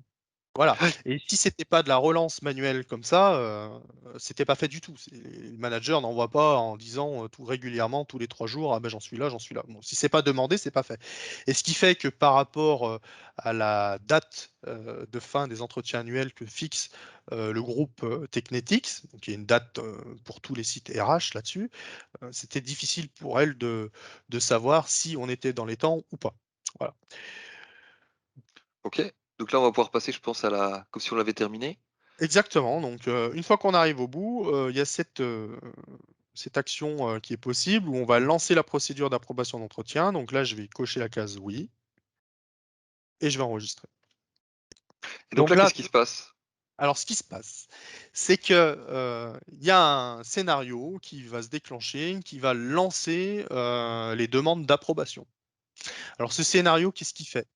Voilà. Et si c'était pas de la relance manuelle comme ça, c'était pas fait du tout. Le manager n'envoie pas en disant tout régulièrement, tous les 3 jours, ah ben j'en suis là, j'en suis là. Bon, si c'est pas demandé, c'est pas fait. Et ce qui fait que par rapport à la date de fin des entretiens annuels que fixe le groupe Technetics, donc il y a une date pour tous les sites RH là-dessus, c'était difficile pour elle de savoir si on était dans les temps ou pas. Voilà. OK. Donc là, on va pouvoir passer, je pense, comme si on l'avait terminé. Exactement. Donc, une fois qu'on arrive au bout, il y a cette action qui est possible où on va lancer la procédure d'approbation d'entretien. Donc là, je vais cocher la case oui et je vais enregistrer. Et donc Donc là, là, qu'est-ce qui se passe? alors ce qui se passe, c'est que il y a un scénario qui va se déclencher, qui va lancer les demandes d'approbation. Alors ce scénario, qu'est-ce qu'il fait?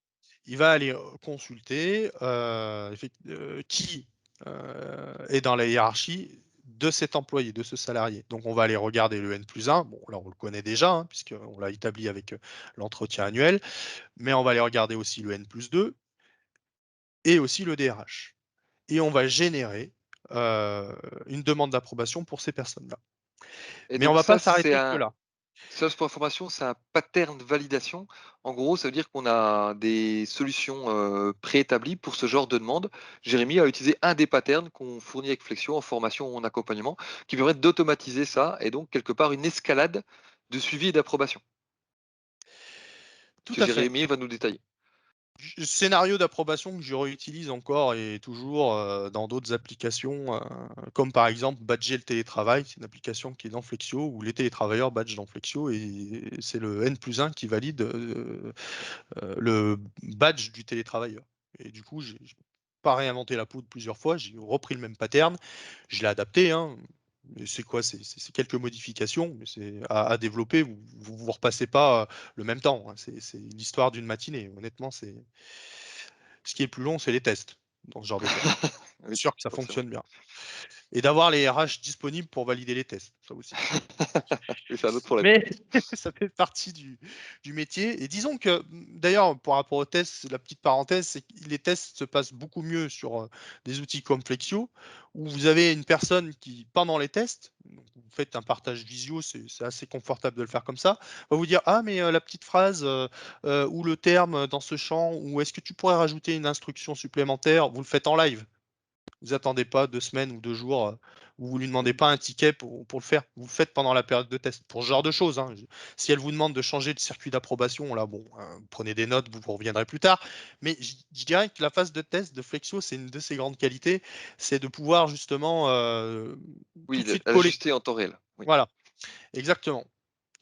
Il va aller consulter qui est dans la hiérarchie de cet employé, de ce salarié. Donc on va aller regarder le N+1. Bon, là on le connaît déjà, hein, puisqu'on l'a établi avec l'entretien annuel, mais on va aller regarder aussi le N+2 et aussi le DRH. Et on va générer une demande d'approbation pour ces personnes-là. Et Mais on donc va pas ça, c'est s'arrêter que un là. ça, pour information, c'est un pattern validation. En gros, ça veut dire qu'on a des solutions, préétablies pour ce genre de demande. Jérémy a utilisé un des patterns qu'on fournit avec Flexio en formation ou en accompagnement, qui permettent d'automatiser ça et donc quelque part une escalade de suivi et d'approbation, Tout que à fait. Jérémy va nous détailler. Scénario d'approbation que je réutilise encore et toujours dans d'autres applications, comme par exemple Badger le télétravail. C'est une application qui est dans Flexio où les télétravailleurs badgent dans Flexio et c'est le N+1 qui valide le badge du télétravailleur. Et du coup, j'ai pas réinventé la poudre plusieurs fois, j'ai repris le même pattern, je l'ai adapté, hein. Mais c'est quoi? C'est quelques modifications, mais c'est à développer. Vous repassez pas le même temps, hein. C'est l'histoire d'une matinée. Honnêtement, c'est ce qui est plus long, c'est les tests dans ce genre de cas. Oui, C'est sûr que ça non, c'est vrai. fonctionne bien. Et d'avoir les RH disponibles pour valider les tests, ça aussi. Oui, c'est un autre problème. Mais ça fait partie du métier. Et disons que, d'ailleurs, par rapport aux tests, la petite parenthèse, c'est que les tests se passent beaucoup mieux sur des outils comme Flexio, où vous avez une personne qui, pendant les tests, donc vous faites un partage visio, c'est assez confortable de le faire comme ça, va vous dire, ah, mais la petite phrase ou le terme dans ce champ, ou est-ce que tu pourrais rajouter une instruction supplémentaire, vous le faites en live. Vous attendez pas 2 semaines ou 2 jours, ou vous lui demandez pas un ticket pour le faire. Vous le faites pendant la période de test, pour ce genre de choses, hein. Si elle vous demande de changer de circuit d'approbation, là, bon, vous prenez des notes, vous reviendrez plus tard. Mais je dirais que la phase de test de Flexio, c'est une de ses grandes qualités, c'est de pouvoir justement, tout Oui, de suite coller. l'ajuster en temps réel. Oui, Voilà, exactement.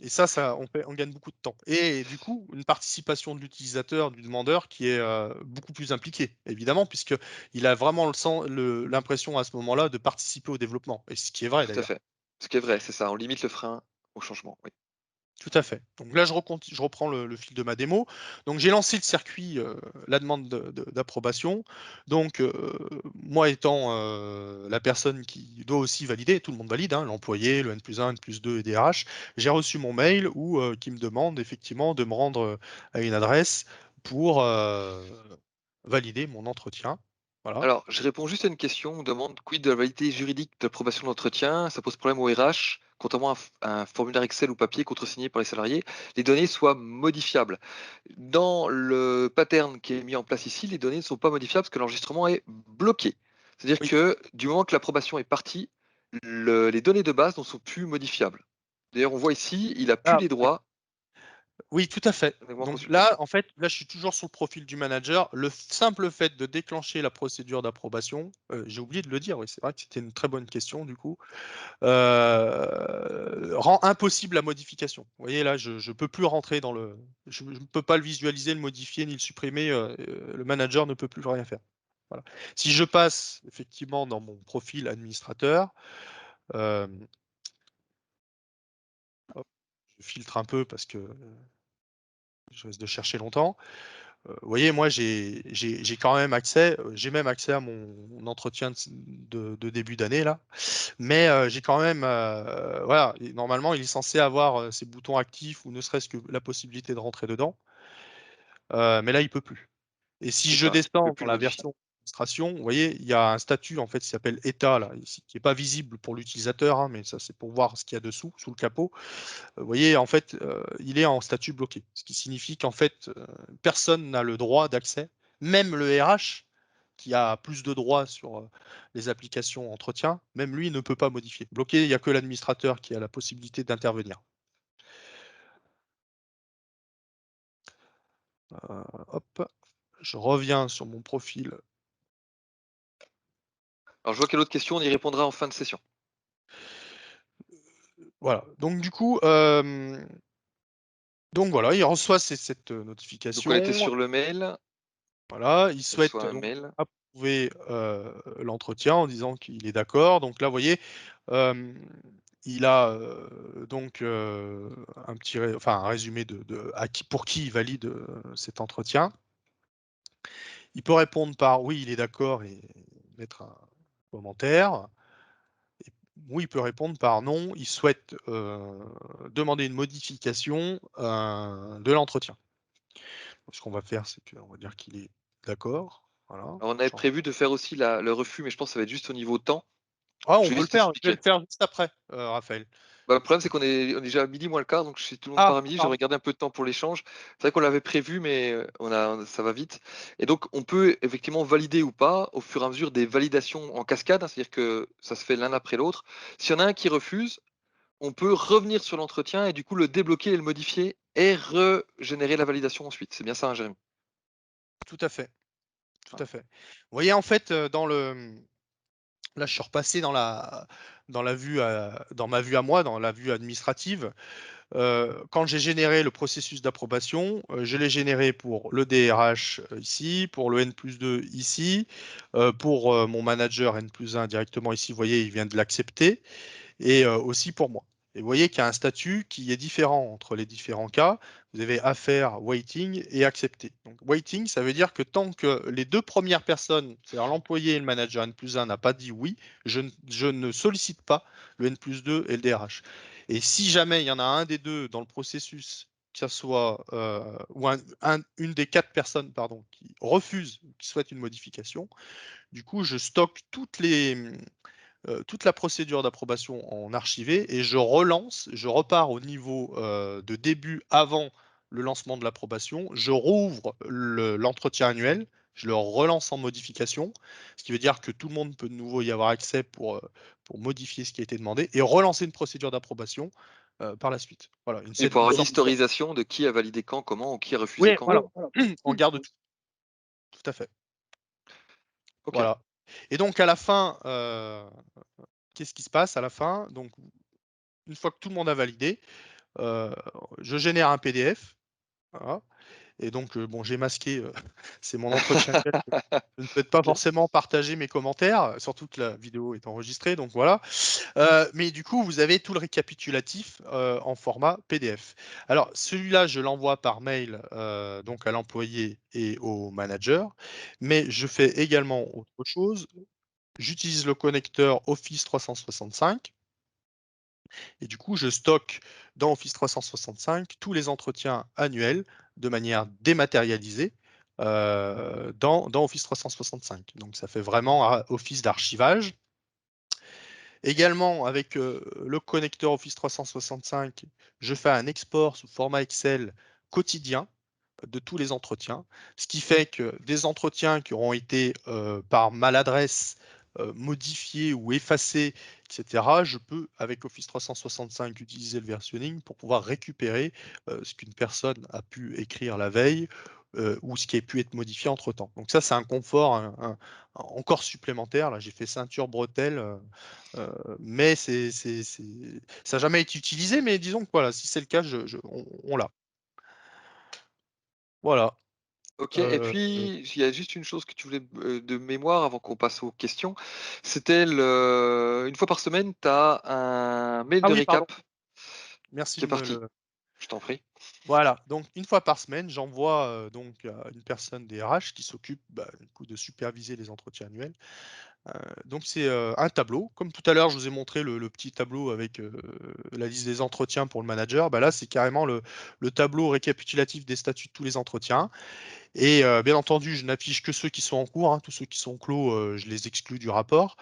Et ça on gagne beaucoup de temps. Et du coup, une participation de l'utilisateur, du demandeur qui est beaucoup plus impliquée, évidemment, puisqu'il a vraiment l'impression à ce moment-là de participer au développement. Et ce qui est vrai tout à d'ailleurs. fait. Ce qui est vrai, c'est ça, on limite le frein au changement, oui. Tout à fait. Donc là, je reprends le fil de ma démo. Donc j'ai lancé le circuit, la demande d'approbation. Donc moi étant la personne qui doit aussi valider, tout le monde valide, hein, l'employé, le N+1, N+2 et DRH, j'ai reçu mon mail qui me demande effectivement de me rendre à une adresse pour valider mon entretien. Voilà. Alors, je réponds juste à une question. On demande quid de la validité juridique de l'approbation de l'entretien. Ça pose problème au RH. Contrairement à un formulaire Excel ou papier contresigné par les salariés, les données soient modifiables. Dans le pattern qui est mis en place ici, les données ne sont pas modifiables parce que l'enregistrement est bloqué. C'est-à-dire Oui. que du moment que l'approbation est partie, les données de base ne sont plus modifiables. D'ailleurs, on voit ici, il a plus Ah, les oui. droits Oui, tout à fait. d'éléments en Donc là, consultation. en fait, là, je suis toujours sur le profil du manager. Le simple fait de déclencher la procédure d'approbation, j'ai oublié de le dire, oui, c'est vrai que c'était une très bonne question du coup, rend impossible la modification. Vous voyez là, je ne peux plus rentrer dans le je ne peux pas le visualiser, le modifier ni le supprimer, le manager ne peut plus rien faire. Voilà. Si je passe effectivement dans mon profil administrateur, hem, hop, je filtre un peu parce que, je risque de chercher longtemps. Vous voyez, moi, j'ai quand même accès, j'ai même accès à mon entretien de début d'année là, mais j'ai quand même, voilà, et normalement, il est censé avoir, ses boutons actifs ou ne serait-ce que la possibilité de rentrer dedans, mais là, il peut plus. Et si C'est je ça, il ne peut descends plus dans le la modifier. version administration, vous voyez, il y a un statut en fait qui s'appelle état là, ici, qui est pas visible pour l'utilisateur, hein, mais ça, c'est pour voir ce qu'il y a dessous, sous le capot. Vous voyez, en fait, il est en statut bloqué. Ce qui signifie qu'en fait, personne n'a le droit d'accès, même le RH, qui a plus de droits sur les applications entretien, même lui ne peut pas modifier. Bloqué, il n'y a que l'administrateur qui a la possibilité d'intervenir. Hop, je reviens sur mon profil. Alors, je vois qu'il y a d'autres questions, on y répondra en fin de session. Voilà. Donc du coup, donc voilà, il reçoit cette Donc on était notification. sur le mail, Voilà, il il souhaite reçoit un donc mail. approuver l'entretien en disant qu'il est d'accord. Donc là, vous voyez, il a donc un enfin, un résumé pour qui il valide cet entretien. Il peut répondre par oui, il est d'accord et mettre un commentaire. Ou il peut répondre par non, il souhaite demander une modification de l'entretien. Ce qu'on va faire, c'est qu'on va dire qu'il est d'accord. Voilà. Alors on avait prévu de faire aussi le refus, mais je pense que ça va être juste au niveau temps. Ah, Je on vais peut le juste faire. Je vais expliquer. le faire juste après, Raphaël. Bah, le problème, c'est qu'on est déjà à midi moins le quart, donc si tout le monde Ah, part à midi, pardon. j'aimerais garder un peu de temps pour l'échange. C'est vrai qu'on l'avait prévu, mais ça va vite. Et donc, on peut effectivement valider ou pas au fur et à mesure des validations en cascade, hein, c'est-à-dire que ça se fait l'un après l'autre. S'il y en a un qui refuse, on peut revenir sur l'entretien et du coup le débloquer et le modifier et régénérer la validation ensuite. C'est bien ça, hein, Jérémy? Tout à fait, tout Voilà. à fait. Vous voyez, en fait, là, je suis repassé dans ma vue à moi, dans la vue administrative. Quand j'ai généré le processus d'approbation, je l'ai généré pour le DRH ici, pour le N+2 ici, pour mon manager N+1 directement ici, vous voyez, il vient de l'accepter, et aussi pour moi. Et vous voyez qu'il y a un statut qui est différent entre les différents cas. Vous avez affaire, waiting et accepter. Donc waiting, ça veut dire que tant que les deux premières personnes, c'est-à-dire l'employé et le manager N+1 n'a pas dit oui, je ne sollicite pas le N+2 et le DRH. Et si jamais il y en a un des deux dans le processus, que ce soit ou une des quatre personnes pardon, qui refuse, qui souhaite une modification, du coup je stocke toute la procédure d'approbation en archivé et je repars au niveau de début avant le lancement de l'approbation, je rouvre l'entretien annuel, je le relance en modification, ce qui veut dire que tout le monde peut de nouveau y avoir accès pour modifier ce qui a été demandé et relancer une procédure d'approbation par la suite. Voilà, Et pour une avoir sorte de... l'historisation de qui a validé quand, comment ou qui a refusé Oui, quand, voilà, comment. on garde tout à fait. Ok. Voilà. Et donc à la fin, qu'est-ce qui se passe à la fin? Donc une fois que tout le monde a validé, Heu, je génère un PDF, voilà, et donc bon, j'ai masqué, c'est mon entretien annuel. Je ne souhaite pas Ok. forcément partager mes commentaires, surtout que la vidéo est enregistrée, donc voilà. Mais du coup, vous avez tout le récapitulatif, en format PDF. Alors celui-là, je l'envoie par mail, donc à l'employé et au manager, mais je fais également autre chose. J'utilise le connecteur Office 365. Et du coup, je stocke dans Office 365 tous les entretiens annuels de manière dématérialisée dans Office 365. Donc, ça fait vraiment un Office d'archivage. Également, avec le connecteur Office 365, je fais un export sous format Excel quotidien de tous les entretiens, ce qui fait que des entretiens qui auront été par maladresse modifiés ou effacés, etc., je peux, avec Office 365, utiliser le versionning pour pouvoir récupérer ce qu'une personne a pu écrire la veille ou ce qui a pu être modifié entre-temps. Donc ça, c'est un confort encore supplémentaire. Là, j'ai fait ceinture, bretelle, mais ça n'a jamais été utilisé, mais disons que voilà, si c'est le cas, on l'a. Voilà. OK et Euh, puis, il y a juste une chose que tu voulais de mémoire avant qu'on passe aux questions. C'était une fois par semaine, tu as un mail Ah de oui, pardon. récap Merci qui est de me parti. le. Je t'en prie. Voilà. Donc une fois par semaine, j'envoie donc à une personne des RH qui s'occupe du coup, de superviser les entretiens annuels. Donc c'est un tableau. Comme tout à l'heure, je vous ai montré le petit tableau avec la liste des entretiens pour le manager. Bah là, c'est carrément le tableau récapitulatif des statuts de tous les entretiens. Et bien entendu, je n'affiche que ceux qui sont en cours, hein. Tous ceux qui sont clos, je les exclus du rapport.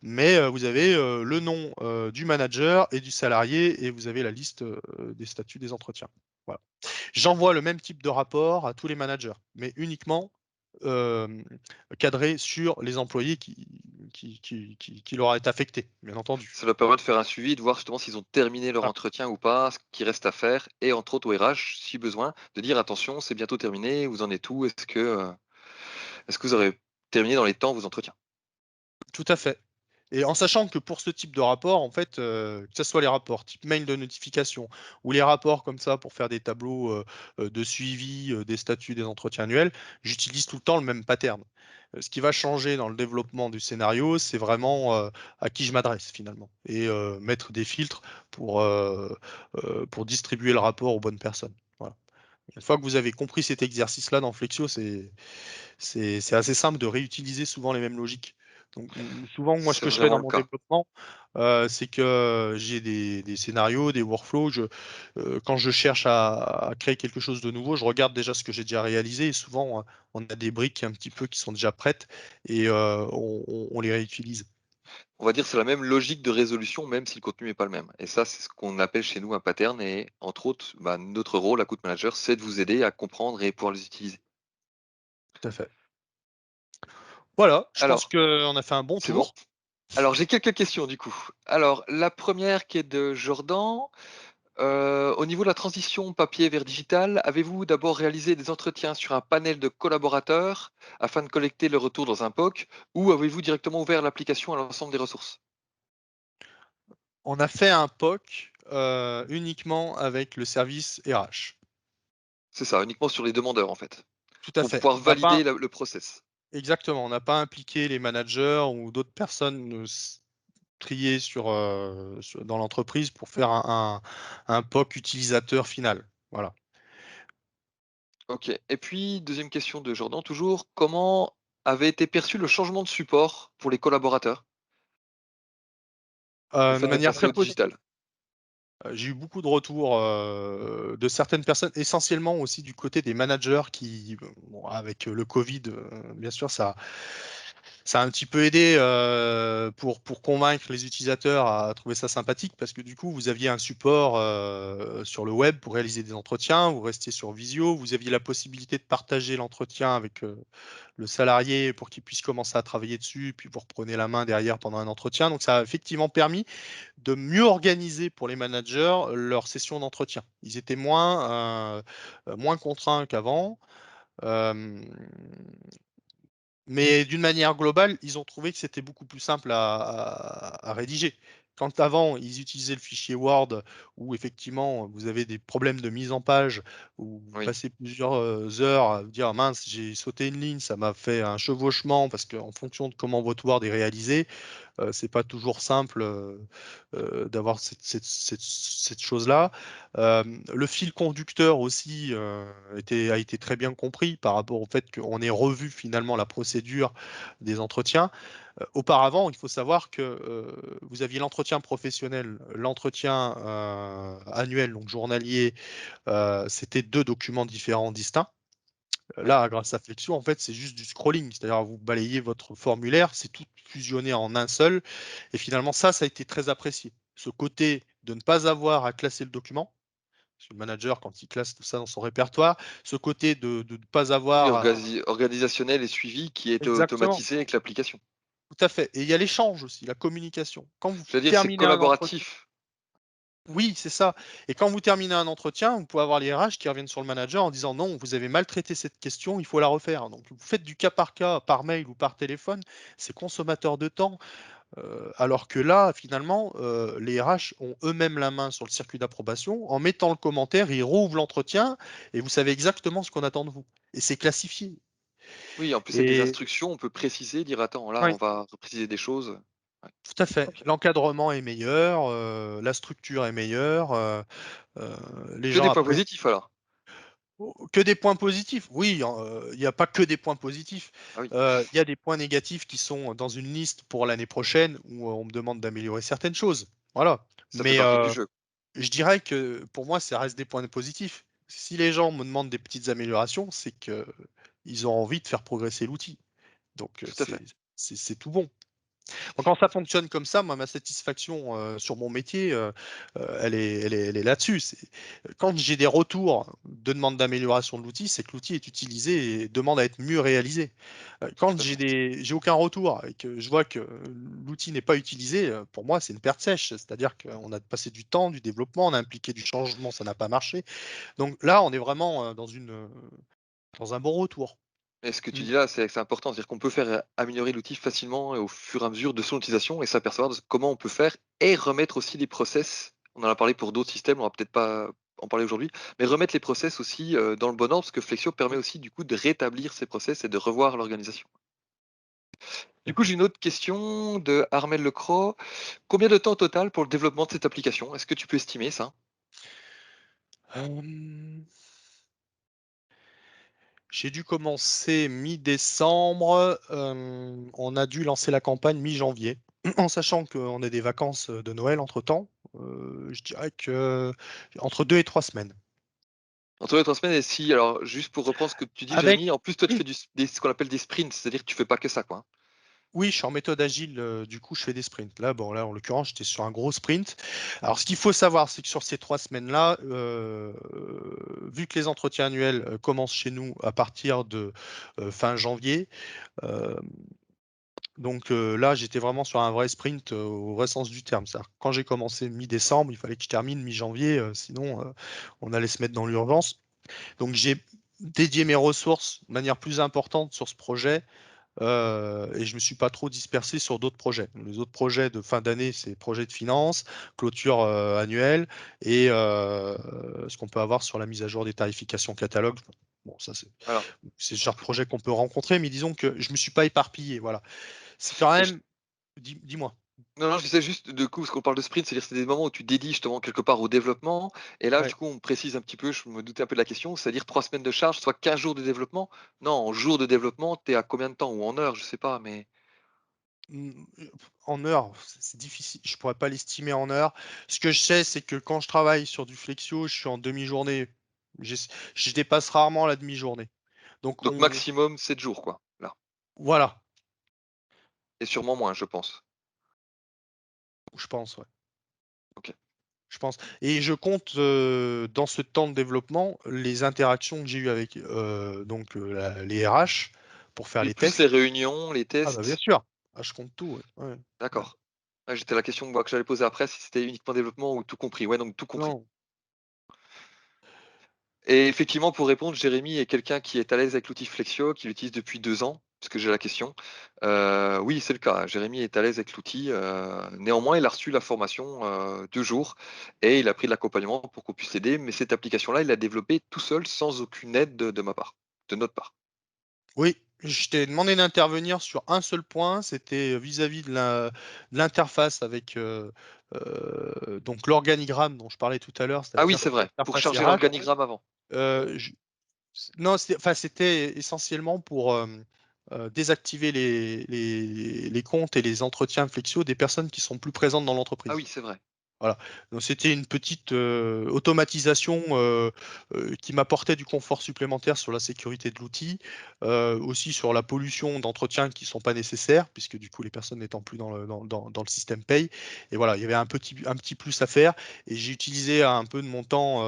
Mais vous avez le nom du manager et du salarié et vous avez la liste des statuts des entretiens. Voilà. J'envoie le même type de rapport à tous les managers, mais uniquement euh, cadré sur les employés qui leur est affecté, bien entendu. Ça leur permet de faire un suivi, de voir justement s'ils ont terminé leur Ah, entretien ou pas, ce qu'il reste à faire et entre autres au RH, si besoin, de dire: «Attention, c'est bientôt terminé, vous en êtes où? Est-ce que vous aurez terminé dans les temps vos entretiens?» tout à fait. Et en sachant que pour ce type de rapport, en fait, que ce soit les rapports type mail de notification ou les rapports comme ça pour faire des tableaux de suivi des statuts des entretiens annuels, j'utilise tout le temps le même pattern. Ce qui va changer dans le développement du scénario, c'est vraiment à qui je m'adresse finalement et mettre des filtres pour distribuer le rapport aux bonnes personnes. Voilà. Une fois que vous avez compris cet exercice-là dans Flexio, c'est assez simple de réutiliser souvent les mêmes logiques. Donc, souvent, moi, ce C'est que je fais vraiment dans le mon cas. développement, c'est que j'ai des scénarios, des workflows. Quand je cherche à créer quelque chose de nouveau, je regarde déjà ce que j'ai déjà réalisé. Et souvent, on a des briques un petit peu qui sont déjà prêtes et on les réutilise. On va dire que c'est la même logique de résolution, même si le contenu n'est pas le même. Et ça, c'est ce qu'on appelle chez nous un pattern. Et entre autres, bah, notre rôle, account manager, c'est de vous aider à comprendre et pouvoir les utiliser. Tout à fait. Voilà, je pense Alors, qu'on a fait un bon c'est bon. tour. Alors, j'ai quelques questions du coup. Alors, la première qui est de Jordan. Au niveau de la transition papier vers digital, avez-vous d'abord réalisé des entretiens sur un panel de collaborateurs afin de collecter le retour dans un POC ou avez-vous directement ouvert l'application à l'ensemble des ressources? On a fait un POC uniquement avec le service RH. C'est ça, uniquement sur les demandeurs en fait, Tout à pour fait. pouvoir On n'a pas valider le process. exactement, on n'a pas impliqué les managers ou d'autres personnes, triées dans l'entreprise pour faire un POC utilisateur final. Voilà. OK et puis deuxième question de Jordan toujours, comment avait été perçu le changement de support pour les collaborateurs? Le De fait d'être manière passé très au digital? j'ai eu beaucoup de retours, de certaines personnes, essentiellement aussi du côté des managers qui, bon avec le covid, bien sûr ça a un petit peu aidé, pour convaincre les utilisateurs à trouver ça sympathique parce que du coup, vous aviez un support, sur le web pour réaliser des entretiens, vous restiez sur visio, vous aviez la possibilité de partager l'entretien avec, le salarié pour qu'il puisse commencer à travailler dessus, puis vous reprenez la main derrière pendant un entretien. Donc ça a effectivement permis de mieux organiser pour les managers leurs sessions d'entretien. Ils étaient moins contraints qu'avant. Hem, mais d'une manière globale, ils ont trouvé que c'était beaucoup plus simple à rédiger. Quand avant, ils utilisaient le fichier Word où effectivement vous avez des problèmes de mise en page, où vous Oui, passez plusieurs heures à vous dire mince, j'ai sauté une ligne, ça m'a fait un chevauchement parce qu'en fonction de comment votre Word est réalisé, c'est pas toujours simple d'avoir cette chose-là. Le fil conducteur aussi a été très bien compris par rapport au fait qu'on ait revu finalement la procédure des entretiens. Auparavant, il faut savoir que vous aviez l'entretien professionnel, l'entretien annuel, donc journalier, c'était deux documents différents, distincts. oui. Là, grâce à Flexio, en fait, c'est juste du scrolling, c'est-à-dire vous balayez votre formulaire, c'est tout fusionné en un seul. Et finalement, ça a été très apprécié. Ce côté de ne pas avoir à classer le document, parce que le manager, quand il classe tout ça dans son répertoire, ce côté de ne pas Oui, avoir organisationnel et suivi qui est exactement, automatisé avec l'application. tout à fait. Et il y a l'échange aussi, la communication. Quand vous C'est-à-dire c'est terminez un entretien, collaboratif. oui, c'est ça. Et quand vous terminez un entretien, vous pouvez avoir les RH qui reviennent sur le manager en disant non, vous avez mal traité cette question, il faut la refaire. Donc vous faites du cas par cas, par mail ou par téléphone, c'est consommateur de temps. Alors que là, finalement, les RH ont eux-mêmes la main sur le circuit d'approbation. En mettant le commentaire, ils rouvrent l'entretien et vous savez exactement ce qu'on attend de vous. Et c'est classifié. Oui, en plus avec des Et instructions, on peut préciser, dire: «Attends, là, oui, on va préciser des choses». Ouais, tout à fait. OK. L'encadrement est meilleur, la structure est meilleure, heu, les Que gens des points apprécient. positifs alors? Que des points positifs. Oui, il n'y a pas que des points positifs. Ah oui, Il y a des points négatifs qui sont dans une liste pour l'année prochaine où, on me demande d'améliorer certaines choses. Voilà. ça fait Mais, partie du jeu. je dirais que pour moi, ça reste des points positifs. Si les gens me demandent des petites améliorations, c'est qu'ils ont envie de faire progresser l'outil. Donc, Tout à fait. c'est tout bon. Donc, quand ça fonctionne comme ça, moi, ma satisfaction sur mon métier, elle est là-dessus. Quand j'ai des retours de demandes d'amélioration de l'outil, c'est que l'outil est utilisé et demande à être mieux réalisé. Quand Tout à fait. j'ai aucun retour et que je vois que l'outil n'est pas utilisé, pour moi, c'est une perte sèche. C'est-à-dire qu'on a passé du temps, du développement, on a impliqué du changement, ça n'a pas marché. Donc là, on est vraiment dans un bon retour. Et ce que tu Mmh. dis là, c'est important, c'est-à-dire qu'on peut faire, améliorer l'outil facilement et au fur et à mesure de son utilisation et s'apercevoir de comment on peut faire et remettre aussi les process. On en a parlé pour d'autres systèmes, on va peut-être pas en parler aujourd'hui, mais remettre les process aussi, dans le bon ordre, parce que Flexio permet Mmh. aussi du coup de rétablir ces process et de revoir l'organisation. Du coup, j'ai une autre question de Armel Lecros. Combien de temps au total pour le développement de cette application? Est-ce que tu peux estimer ça? Hem, j'ai dû commencer mi-décembre, on a dû lancer la campagne mi-janvier, en sachant qu'on a des vacances, de Noël entre-temps, je dirais que entre 2 et 3 semaines. Entre 2 et 3 semaines et si alors juste pour reprendre ce que tu dis Avec Jérémy, en plus toi tu fais ce qu'on appelle des sprints, c'est-à-dire que tu fais pas que ça quoi, hein? Oui, je suis en méthode agile, du coup, je fais des sprints. Là, bon, là, en l'occurrence, j'étais sur un gros sprint. Alors, ce qu'il faut savoir, c'est que sur ces 3 semaines-là, vu que les entretiens annuels, commencent chez nous à partir de, fin janvier, hem, donc là, j'étais vraiment sur un vrai sprint, au vrai sens du terme. C'est-à-dire que quand j'ai commencé mi-décembre, il fallait que je termine mi-janvier, sinon, on allait se mettre dans l'urgence. Donc j'ai dédié mes ressources de manière plus importante sur ce projet. Et je me suis pas trop dispersé sur d'autres projets. Les autres projets de fin d'année, c'est projets de finance, clôture annuelle et ce qu'on peut avoir sur la mise à jour des tarifications catalogue. Bon, ça Alors, c'est le genre de projet qu'on peut rencontrer, mais disons que je me suis pas éparpillé. Voilà, c'est quand et je même. Dis-moi. non, non, je disais juste du coup, parce qu'on parle de sprint, c'est-à-dire c'est des moments où tu dédies justement quelque part au développement et là Ouais. du coup on précise un petit peu, je me doutais un peu de la question, c'est-à-dire 3 semaines de charge, soit 15 jours de développement? Non, en jours de développement, tu es à combien de temps? Ou en heures, je sais pas, mais En heures, c'est difficile. Je pourrais pas l'estimer en heures. Ce que je sais, c'est que quand je travaille sur du flexio, je suis en demi-journée. Je dépasse rarement la demi-journée. Donc donc maximum 7 jours quoi, là voilà, et sûrement moins, je pense. je pense, ouais. OK. Je pense. Et je compte dans ce temps de développement les interactions que j'ai eues avec donc les RH pour faire Oui, les plus les tests. réunions, les Ah bah bien tests, sûr. Ah, je compte tout. Ouais. Ouais, ouais. d'accord. Ah, j'étais la question, moi, que j'allais poser après, si c'était uniquement développement ou tout compris. Ouais, donc tout compris. Non. Et effectivement, pour répondre, Jérémy est quelqu'un qui est à l'aise avec l'outil Flexio, qui l'utilise depuis 2 ans, parce que j'ai la question. Oui, c'est le cas. Jérémy est à l'aise avec l'outil, néanmoins, il a reçu la formation, 2 jours et il a pris de l'accompagnement pour qu'on puisse l'aider, mais cette application-là, il l'a développée tout seul, sans aucune aide de ma part, de notre part. Oui, je t'ai demandé d'intervenir sur un seul point, c'était vis-à-vis de l'interface avec donc l'organigramme dont je parlais tout à l'heure, Ah oui, c'est-à-dire c'est vrai, pour l'interface charger RH. l'organigramme avant. Euh, je- non, c'était essentiellement pour désactiver les comptes et les entretiens flexio des personnes qui sont plus présentes dans Ah l'entreprise. oui, c'est vrai. Voilà. Donc c'était une petite automatisation qui m'apportait du confort supplémentaire sur la sécurité de l'outil, aussi sur la pollution d'entretien qui ne sont pas nécessaires, puisque du coup les personnes n'étant plus dans le système paye. Et voilà, il y avait un petit plus à faire. Et j'ai utilisé un peu de mon temps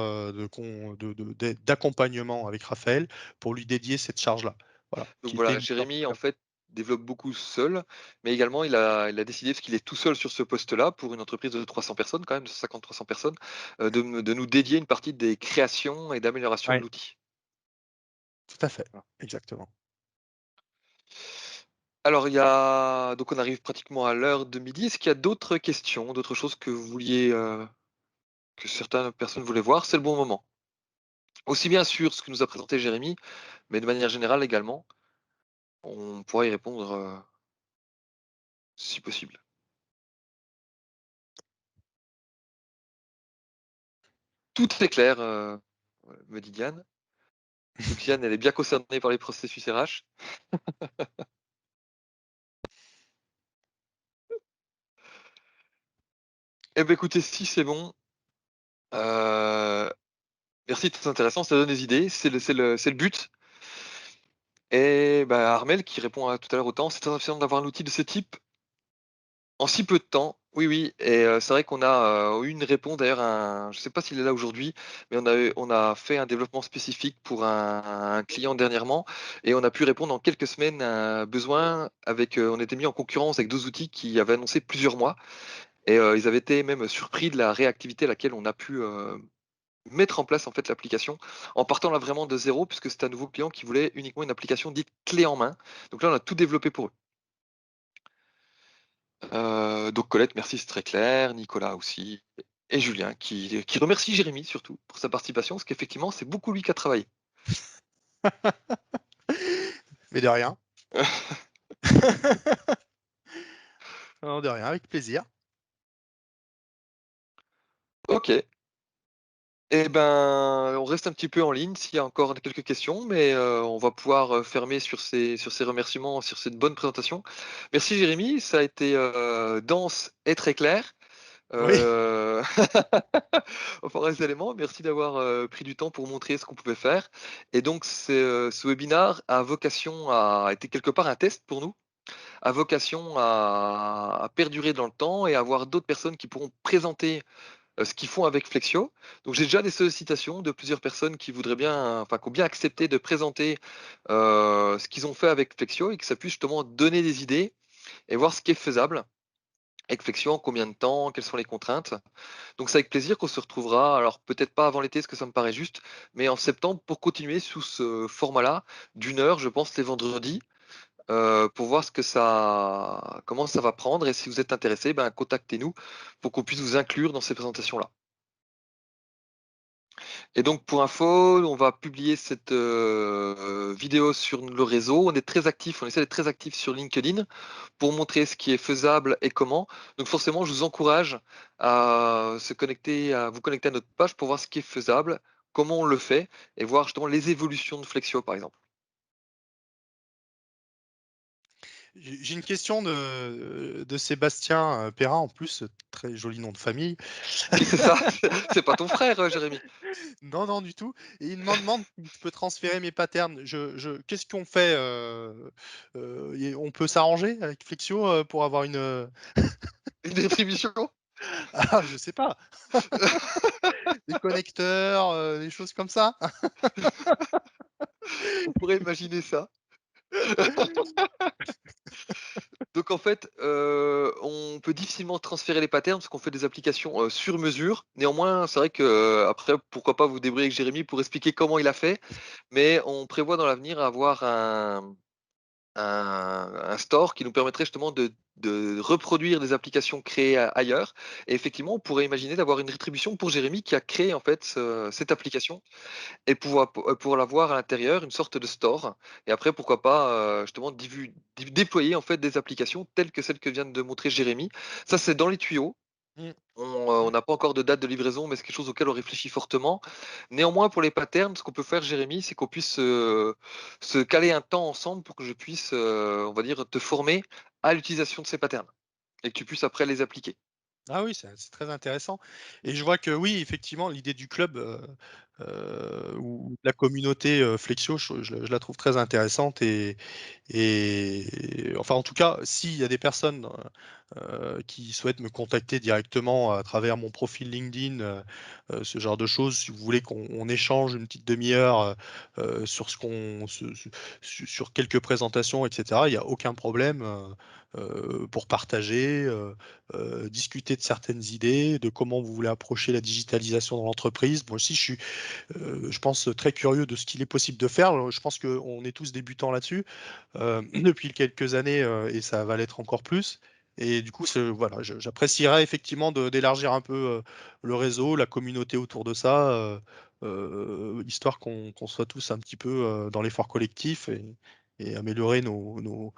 d'accompagnement avec Raphaël pour lui dédier cette charge-là. Voilà, Donc qui était voilà, une charge Jérémy, en supplémentaire. fait, développe beaucoup seul, mais également il a décidé, parce qu'il est tout seul sur ce poste-là, pour une entreprise de 300 personnes quand même, de 250-300 personnes, de nous dédier une partie des créations et d'amélioration de Ouais, l'outil. tout à fait, Voilà. exactement. Alors il y a donc on arrive pratiquement à l'heure de midi. Est-ce qu'il y a d'autres questions, d'autres choses que vous vouliez, que certaines personnes voulaient voir? C'est le bon moment. Aussi bien sur ce que nous a présenté Jérémy, mais de manière générale également, on pourra y répondre, si possible. Tout est clair, me dit Diane. Donc Diane, elle est bien concernée par les processus RH. Eh ben écoutez, si c'est bon, heu, merci, très intéressant, ça donne des idées, c'est le but et bah, Armel qui répond à tout à l'heure autant, c'est très important d'avoir un outil de ce type en si peu de temps. Oui, oui et c'est vrai qu'on a, eu une réponse d'ailleurs je sais pas s'il est là aujourd'hui, mais on a fait un développement spécifique pour un client dernièrement et on a pu répondre en quelques semaines à un besoin avec, on était mis en concurrence avec 2 outils qui avaient annoncé plusieurs mois et ils avaient été même surpris de la réactivité à laquelle on a pu, mettre en place en fait l'application en partant là vraiment de zéro puisque c'était un nouveau client qui voulait uniquement une application dite clé en main. Donc là, on a tout développé pour eux. Donc Colette, merci, c'est très clair, Nicolas aussi et Julien qui remercie Jérémy surtout pour sa participation parce qu'effectivement, c'est beaucoup lui qui a travaillé. Mais de rien. Non, de rien, avec plaisir. OK. Et ben, on reste un petit peu en ligne s'il y a encore quelques questions, mais on va pouvoir, fermer sur ces remerciements, sur cette bonne présentation. Merci Jérémy, ça a été, dense et très clair. Oui. Heu, enfin, les éléments, merci d'avoir, pris du temps pour montrer ce qu'on pouvait faire et donc ce webinar a vocation à été quelque part un test pour nous, a vocation à perdurer dans le temps et à avoir d'autres personnes qui pourront présenter ce qu'ils font avec Flexio. Donc j'ai déjà des sollicitations de plusieurs personnes qui voudraient bien, enfin qui ont bien accepté de présenter, ce qu'ils ont fait avec Flexio et que ça puisse justement donner des idées et voir ce qui est faisable avec Flexio, en combien de temps, quelles sont les contraintes. Donc c'est avec plaisir qu'on se retrouvera, alors peut-être pas avant l'été, parce que ça me paraît juste, mais en septembre pour continuer sous ce format-là d'1 heure, je pense les vendredis, pour voir ce que ça comment ça va prendre et si vous êtes intéressés, ben contactez-nous pour qu'on puisse vous inclure dans ces présentations-là. Et donc pour info, on va publier cette, vidéo sur le réseau. On est très actifs, on essaie d'être très actifs sur LinkedIn pour montrer ce qui est faisable et comment. Donc forcément, je vous encourage à vous connecter à notre page pour voir ce qui est faisable, comment on le fait et voir justement les évolutions de Flexio, par exemple. J'ai une question de Sébastien Perrin, en plus, très joli nom de famille. Oui, c'est ça, c'est pas ton frère, Jérémy? Non, non, du tout. Et il me demande si je peux transférer mes patterns. Qu'est-ce qu'on fait on peut s'arranger avec Flexio pour avoir une. Une rétribution? Ah, je sais pas, des connecteurs, des choses comme ça. On pourrait imaginer ça. Donc en fait, on peut difficilement transférer les patterns parce qu'on fait des applications, sur mesure. Néanmoins, c'est vrai que, après pourquoi pas vous débrouiller avec Jérémy pour expliquer comment il a fait. Mais on prévoit dans l'avenir avoir un store qui nous permettrait justement de reproduire des applications créées ailleurs et effectivement, on pourrait imaginer d'avoir une rétribution pour Jérémy qui a créé en fait cette application et pouvoir l'avoir à l'intérieur, une sorte de store et après pourquoi pas, justement déployer en fait des applications telles que celles que vient de montrer Jérémy. Ça, c'est dans les tuyaux. Mmh, On mmh. n'a pas encore de date de livraison, mais c'est quelque chose auquel on réfléchit fortement. Néanmoins, pour les patterns, ce qu'on peut faire, Jérémy, c'est qu'on puisse, se caler un temps ensemble pour que je puisse, on va dire, te former à l'utilisation de ces patterns et que tu puisses après les appliquer. Ah oui, c'est très intéressant et je vois que oui, effectivement, l'idée du club, ou de la communauté, Flexio, je la trouve très intéressante et enfin, en tout cas, s'il y a des personnes, qui souhaitent me contacter directement à travers mon profil LinkedIn, ce genre de choses, si vous voulez qu'on échange une petite demi-heure, sur ce qu'on sur quelques présentations et cetera, il y a aucun problème, pour partager, discuter de certaines idées, de comment vous voulez approcher la digitalisation dans l'entreprise. Moi aussi, je pense, très curieux de ce qu'il est possible de faire. Je pense qu'on est tous débutants là-dessus depuis quelques années et ça va l'être encore plus. Et du coup, voilà, j'apprécierais effectivement d'élargir un peu le réseau, la communauté autour de ça, histoire qu'on soit tous un petit peu dans l'effort collectif et améliorer nos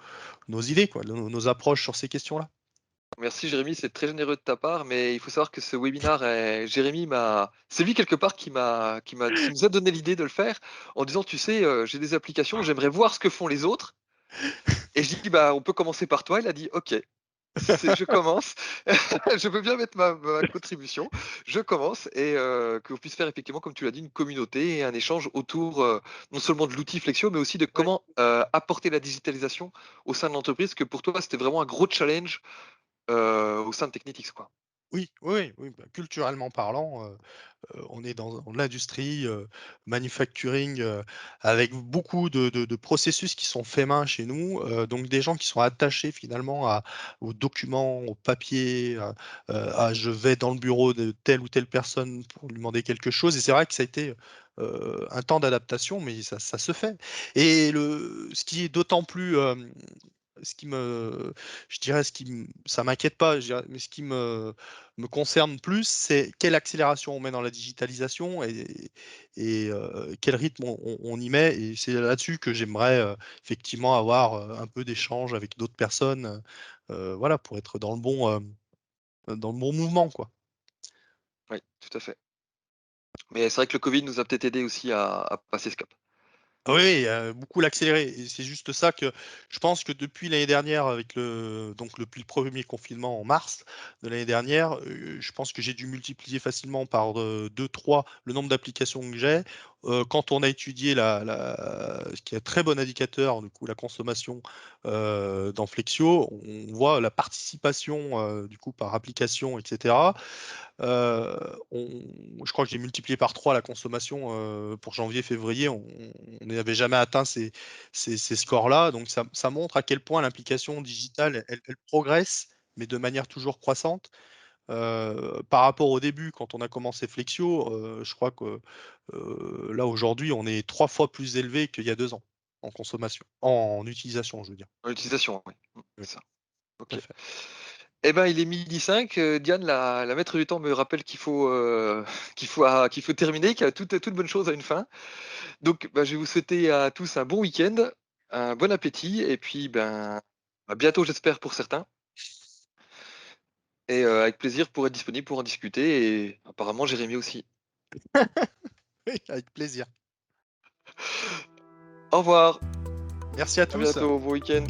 idées, quoi, nos approches sur ces questions-là. Merci Jérémy, c'est très généreux de ta part, mais il faut savoir que ce webinaire, Jérémy c'est lui quelque part qui nous a donné l'idée de le faire en disant: «Tu sais, j'ai des applications, j'aimerais voir ce que font les autres» et je dis: «Bah, on peut commencer par toi». Il a dit: «OK». Je commence, je veux bien mettre ma contribution. Je commence et qu'on puisse faire effectivement, comme tu l'as dit, une communauté et un échange autour, non seulement de l'outil Flexio, mais aussi de Ouais. comment, apporter la digitalisation au sein de l'entreprise, que pour toi, c'était vraiment un gros challenge, au sein de Technetix, quoi. Oui, oui, oui, bah, culturellement parlant, on est dans l'industrie, manufacturing, avec beaucoup de processus qui sont faits main chez nous, donc des gens qui sont attachés finalement aux documents, aux papiers, à je vais dans le bureau de telle ou telle personne pour lui demander quelque chose et c'est vrai que ça a été, un temps d'adaptation, mais ça se fait et ce qui est d'autant plus, ce qui me je dirais ce qui m ça m'inquiète pas, je dirais, mais ce qui me concerne plus, c'est quelle accélération on met dans la digitalisation et quel rythme on y met et c'est là-dessus que j'aimerais, effectivement avoir, un peu d'échange avec d'autres personnes, voilà, pour être dans le bon mouvement, quoi. Oui, tout à fait. Mais c'est vrai que le covid nous a peut-être aidé aussi à passer ce cap. Oui, beaucoup l'accélérer et c'est juste ça que je pense que depuis l'année dernière avec depuis le premier confinement en mars de l'année dernière, je pense que j'ai dû multiplier facilement par, 2-3 le nombre d'applications que j'ai. Quand on a étudié ce qui est un très bon indicateur, du coup, la consommation, dans Flexio, on voit la participation, du coup, par application et cetera. Je crois que j'ai multiplié par 3 la consommation, pour janvier-février. On n'avait jamais atteint ces scores-là, donc ça montre à quel point l'implication digitale, elle progresse, mais de manière toujours croissante. Par rapport au début, quand on a commencé Flexio, je crois que, là, aujourd'hui, on est 3 fois plus élevé qu'il y a 2 ans en consommation, en utilisation, je veux dire. En utilisation, oui. Oui, C'est ça. tout à OK. fait. Eh ben, il est 12h05, Diane, la maître du temps me rappelle qu'il faut, qu'il faut terminer, qu'il y a toute bonne chose a une fin. Donc, bah, je vais vous souhaiter à tous un bon week-end, un bon appétit et puis, ben, à bientôt j'espère pour certains et avec plaisir pour être disponible pour en discuter et apparemment Jérémy aussi. Oui, avec plaisir. Au revoir, Merci à à tous. bientôt, bon week-end.